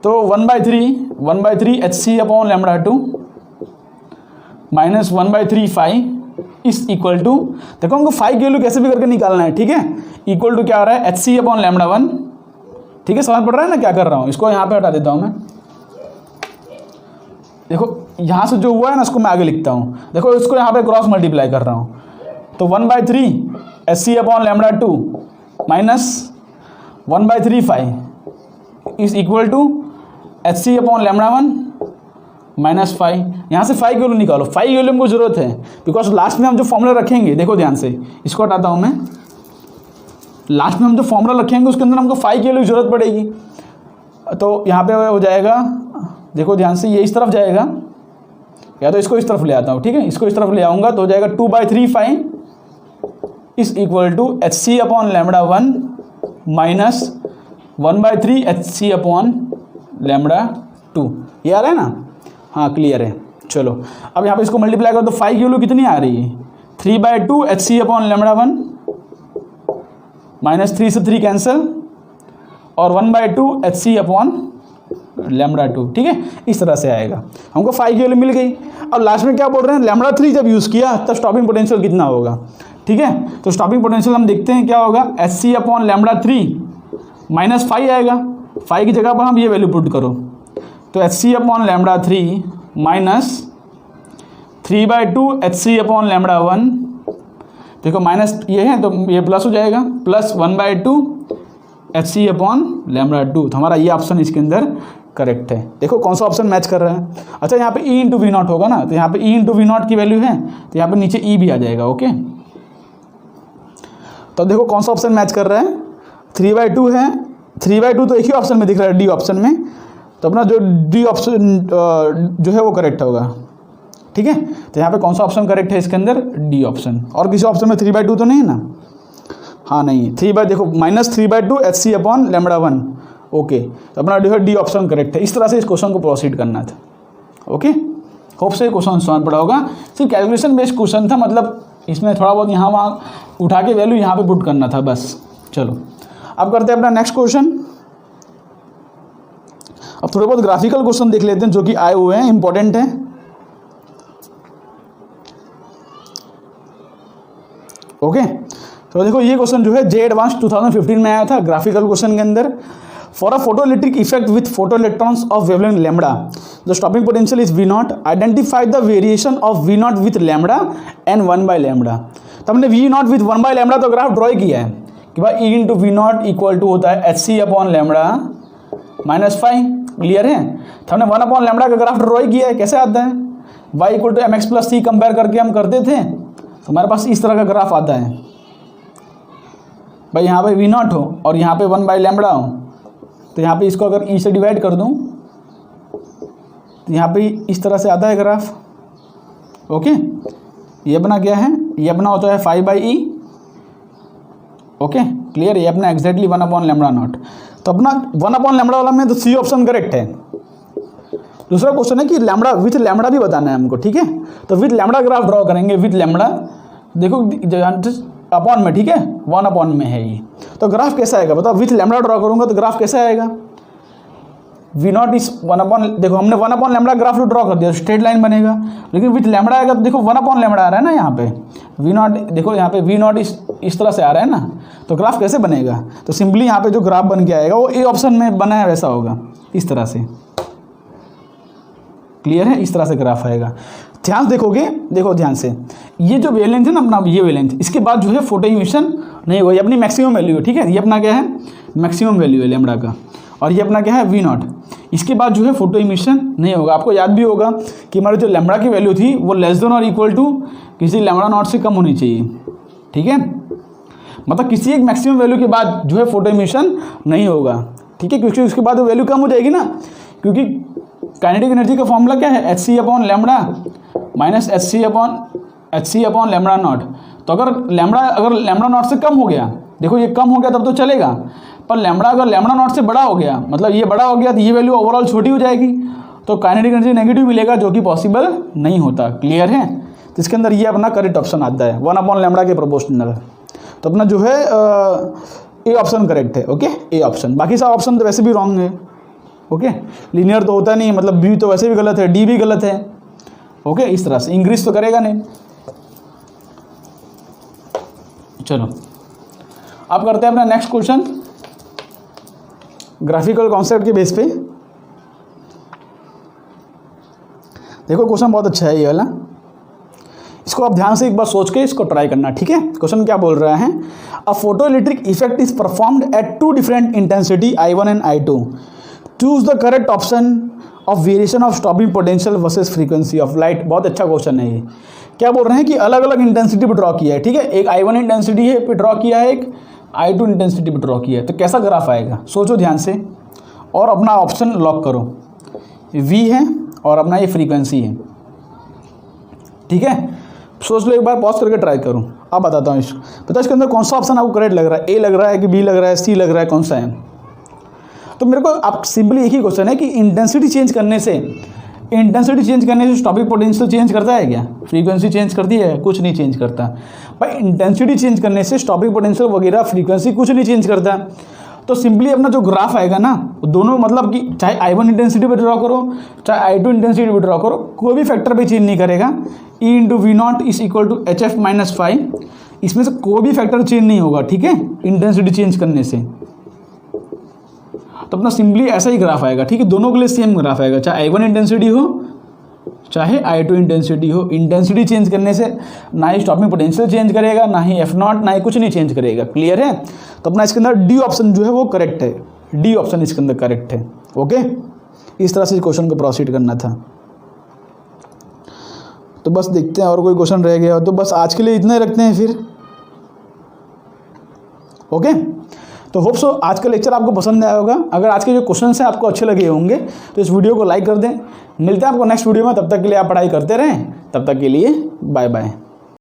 तो 1/3 h C upon lambda 2 minus 1/3 5 is equal to, देखो हमको 5 की वैल्यू कैसे भी करके निकालना है, ठीक है। इक्वल टू क्या आ रहा है, एच सी अपॉन लेमड़ा 1, ठीक है। समझ पड़ रहा है ना क्या कर रहा हूँ। इसको यहाँ पे हटा देता हूँ मैं, देखो यहाँ से जो हुआ है ना उसको मैं आगे लिखता हूँ, देखो इसको यहाँ पे क्रॉस मल्टीप्लाई कर रहा हूँ। तो 1/3 h C upon lambda 2 minus 1/3 5 is equal to h C upon lambda 1 minus 5। यहाँ से 5 की वैल्यू निकालो, 5 की वैल्यू हमको जरूरत है, बिकॉज लास्ट में हम जो फॉर्मूला रखेंगे, देखो ध्यान से, इसको हटाता हूँ मैं, लास्ट में हम जो फॉर्मूला रखेंगे उसके अंदर हमको 5 की वैल्यू जरूरत पड़ेगी। तो यहाँ पे हो जाएगा, देखो ध्यान से, ये इस तरफ जाएगा, या तो इसको इस तरफ ले आता हूँ, ठीक है। इसको इस तरफ ले आऊँगा तो हो जाएगा 2/3 5 is equal to h C upon lambda 1 minus 1/3 h C upon lambda 2। ये आ रहा है ना, हाँ क्लियर है। चलो अब यहाँ पे इसको मल्टीप्लाई करो तो 5 की वैल्यू कितनी आ रही है, 3/2 एच सी अपॉन लेमड़ा 1 माइनस 3 से 3 कैंसिल और 1/2 एच सी अपॉन लेमड़ा 2, ठीक है। इस तरह से आएगा, हमको 5 की वैल्यू मिल गई। अब लास्ट में क्या बोल रहे हैं, लेमड़ा 3 जब यूज़ किया तब स्टॉपिंग पोटेंशियल कितना होगा, ठीक है। तो स्टॉपिंग पोटेंशियल हम देखते हैं क्या होगा, एच सी अपॉन लेमड़ा 3 माइनस 5 आएगा, 5 की जगह पर हम ये वैल्यू पुट करो, तो एच सी अपॉन लेमड़ा 3 माइनस 3/2 एच सी अपॉन लेमड़ा 1, देखो माइनस ये है तो ये प्लस हो जाएगा, प्लस 1/2 एच सी अपॉन लेमड़ा 2। तो हमारा ये ऑप्शन इसके अंदर करेक्ट है। देखो कौन सा ऑप्शन मैच कर रहा है। अच्छा यहाँ पे ई इंटू वी नॉट होगा ना, तो यहाँ पे ई इंटू वी नॉट की वैल्यू है तो यहाँ पे नीचे ई भी आ जाएगा, ओके। तो देखो कौन सा ऑप्शन मैच कर रहा है, 3/2 है, 3/2 तो एक ही ऑप्शन में दिख रहा है, डी ऑप्शन में, तो अपना जो डी ऑप्शन जो है वो करेक्ट होगा, ठीक है। तो यहाँ पे कौन सा ऑप्शन करेक्ट है इसके अंदर, डी ऑप्शन। और किसी ऑप्शन में 3/2 तो नहीं है ना, हाँ नहीं, देखो माइनस 3/2 एच सी अपॉन लेमड़ा 1, ओके। तो अपना जो है डी ऑप्शन करेक्ट है। इस तरह से इस क्वेश्चन को प्रोसीड करना था, ओके। होप से क्वेश्चन समझ पड़ा होगा। सिर्फ कैलकुलेशन बेस्ड क्वेश्चन था, मतलब इसमें थोड़ा बहुत यहाँ वहाँ उठा के वैल्यू यहाँ पे पुट करना था बस। चलो अब करते हैं अपना नेक्स्ट क्वेश्चन। अब थोड़े बहुत ग्राफिकल क्वेश्चन देख लेते हैं जो कि आए हुए हैं, इंपॉर्टेंट है, ओके। तो देखो ये क्वेश्चन जो है जे एडवांस 2015 में आया था, ग्राफिकल क्वेश्चन के अंदर। For a photoelectric effect with photo electrons of wavelength lambda the stopping potential is V naught, identify the variation of V naught with lambda and 1/λ। तो हमने वी नॉट विथ 1/λ तो graph draw किया है कि भाई E into v naught equal to होता है H C upon lambda minus 5, clear है। तो हमने 1/λ का ग्राफ ड्रॉ किया है, कैसे आता है, y equal to mx plus c compare करके हम करते थे, तो हमारे पास इस तरह का ग्राफ आता है भाई। यहाँ पे वी नॉट हो और यहाँ पे 1/λ हो, तो यहाँ पे इसको अगर ई से डिवाइड कर दूँ तो यहाँ पे इस तरह से आता है ग्राफ, ओके। ये अपना क्या है, ये अपना होता है 5/e, ओके क्लियर। ये अपना एग्जैक्टली 1/λ0। तो अपना 1/λ वाला में तो सी ऑप्शन करेक्ट है। दूसरा क्वेश्चन है कि लैम्बडा विथ लैम्बडा भी बताना है हमको, ठीक है। तो विथ लैम्बडा ग्राफ ड्रॉ करेंगे, विथ लैम्बडा, देखो अपॉन में, ठीक है, 1/में है ये। तो ग्राफ कैसा आएगा बताओ, विथ लैम्बडा ड्रॉ करूंगा तो ग्राफ कैसा आएगा, वी नॉट इस 1/, देखो हमने 1/λ ग्राफ ड्रॉ कर दिया, स्ट्रेट लाइन बनेगा। लेकिन विथ लैम्बडा आएगा तो देखो 1/λ आ रहा है ना यहाँ पे, वी नॉट, देखो यहाँ पे वी नॉट इस तरह से आ रहा है ना, तो ग्राफ कैसे बनेगा, तो सिंपली यहाँ पे जो ग्राफ बन के आएगा वो ए ऑप्शन में बना है वैसा होगा, इस तरह से, क्लियर है। इस तरह से ग्राफ आएगा। ध्यान देखोगे, देखो ध्यान से, ये जो वेवलेंथ है ना अपना, ये वेवलेंथ, इसके बाद जो है फोटो इमिशन नहीं होगा, ये अपनी मैक्सिमम वैल्यू है, ठीक है। ये अपना क्या है, मैक्सिमम वैल्यू है लैम्बडा का, और ये अपना क्या है, वी नॉट। इसके बाद जो है फोटो इमिशन नहीं होगा। आपको याद भी होगा कि हमारी जो लैम्बडा की वैल्यू थी वो लेस देन और इक्वल टू किसी λ0 से कम होनी चाहिए, ठीक है। मतलब किसी एक मैक्सिमम वैल्यू के बाद जो है फोटो इमिशन नहीं होगा, ठीक है, क्योंकि उसके बाद वो वैल्यू कम हो जाएगी ना, क्योंकि काइनेटिक एनर्जी का फॉर्मूला क्या है, H C upon lambda minus H सी अपॉन λ0। तो अगर λ0 से कम हो गया, देखो ये कम हो गया तब तो चलेगा, पर लैम्बडा अगर λ0 से बड़ा हो गया, मतलब ये बड़ा हो गया तो ये वैल्यू ओवरऑल छोटी हो जाएगी, तो काइनेटिक एनर्जी नेगेटिव मिलेगा, जो कि पॉसिबल नहीं होता। क्लियर है? तो इसके अंदर ये अपना करेक्ट ऑप्शन आता है 1/λ के प्रोपोर्शनल। तो अपना जो है ए ऑप्शन करेक्ट है। Okay, A option. बाकी सब ऑप्शन तो वैसे भी रॉन्ग है। ओके, लीनियर तो होता नहीं, मतलब बी तो वैसे भी गलत है, डी भी गलत है। ओके, इस तरह से इंक्रीज तो करेगा नहीं। चलो अब करते हैं अपना नेक्स्ट क्वेश्चन ग्राफिकल कॉन्सेप्ट के बेस पे। देखो क्वेश्चन बहुत अच्छा है ये वाला, इसको आप ध्यान से एक बार सोच के इसको ट्राई करना। ठीक है, क्वेश्चन क्या बोल रहा है? A photo electric effect is performed at 2 different intensity I1 and I2। Choose the correct option of variation of stopping potential versus frequency of light. बहुत अच्छा क्वेश्चन है ये। क्या बोल रहे हैं कि अलग अलग इंटेंसिटी पर ड्रॉ किया है। ठीक है, एक I1 इंटेंसिटी है पे ड्रॉ किया है, एक I2 इंटेंसिटी पे ड्रॉ किया है। तो कैसा ग्राफ आएगा? सोचो ध्यान से और अपना ऑप्शन लॉक करो। V है और अपना ये फ्रीक्वेंसी है। ठीक है, सोच लो एक बार, पॉज करके ट्राई करूँ। अब बताता हूँ इसको। पता है इसके अंदर कौन सा ऑप्शन आपको करेक्ट लग रहा है? ए लग रहा है कि बी लग रहा है, सी लग रहा है, कौन सा है? तो मेरे को आप सिंपली एक ही क्वेश्चन है कि इंटेंसिटी चेंज करने से स्टॉपिंग पोटेंशियल चेंज करता है क्या? फ्रीक्वेंसी चेंज करती है? कुछ नहीं चेंज करता भाई। इंटेंसिटी चेंज करने से स्टॉपिंग पोटेंशियल वगैरह फ्रीक्वेंसी कुछ नहीं चेंज करता। तो सिंपली अपना जो ग्राफ आएगा ना, दोनों मतलब कि चाहे I1 इंटेंसिटी पे ड्रॉ करो, चाहे I2 इंटेंसिटी पे ड्रॉ करो, कोई भी फैक्टर पे चेंज नहीं करेगा। E × V0 is equal to HF - phi। इसमें से कोई भी फैक्टर चेंज नहीं होगा। ठीक है, इंटेंसिटी चेंज करने से। तो अपना सिंपली ऐसा ही ग्राफ आएगा। ठीक है, दोनों के लिए सेम ग्राफ आएगा, चाहे I1 इंटेंसिटी हो चाहे I2 इंटेंसिटी हो। इंटेंसिटी चेंज करने से ना ही स्टॉपिंग पोटेंशियल चेंज करेगा, ना ही F0, ना ही कुछ नहीं चेंज करेगा। क्लियर है? तो अपना इसके अंदर डी ऑप्शन जो है वो करेक्ट है। डी ऑप्शन इसके अंदर करेक्ट है। ओके, इस तरह से इस क्वेश्चन को प्रोसीड करना था। तो बस देखते हैं और कोई क्वेश्चन रह गया हो तो बस आज के लिए इतना ही रखते हैं फिर। ओके, तो होप सो आज का लेक्चर आपको पसंद आया होगा। अगर आज के जो क्वेश्चन हैं आपको अच्छे लगे होंगे तो इस वीडियो को लाइक कर दें। मिलते हैं आपको नेक्स्ट वीडियो में, तब तक के लिए आप पढ़ाई करते रहें। तब तक के लिए बाय बाय।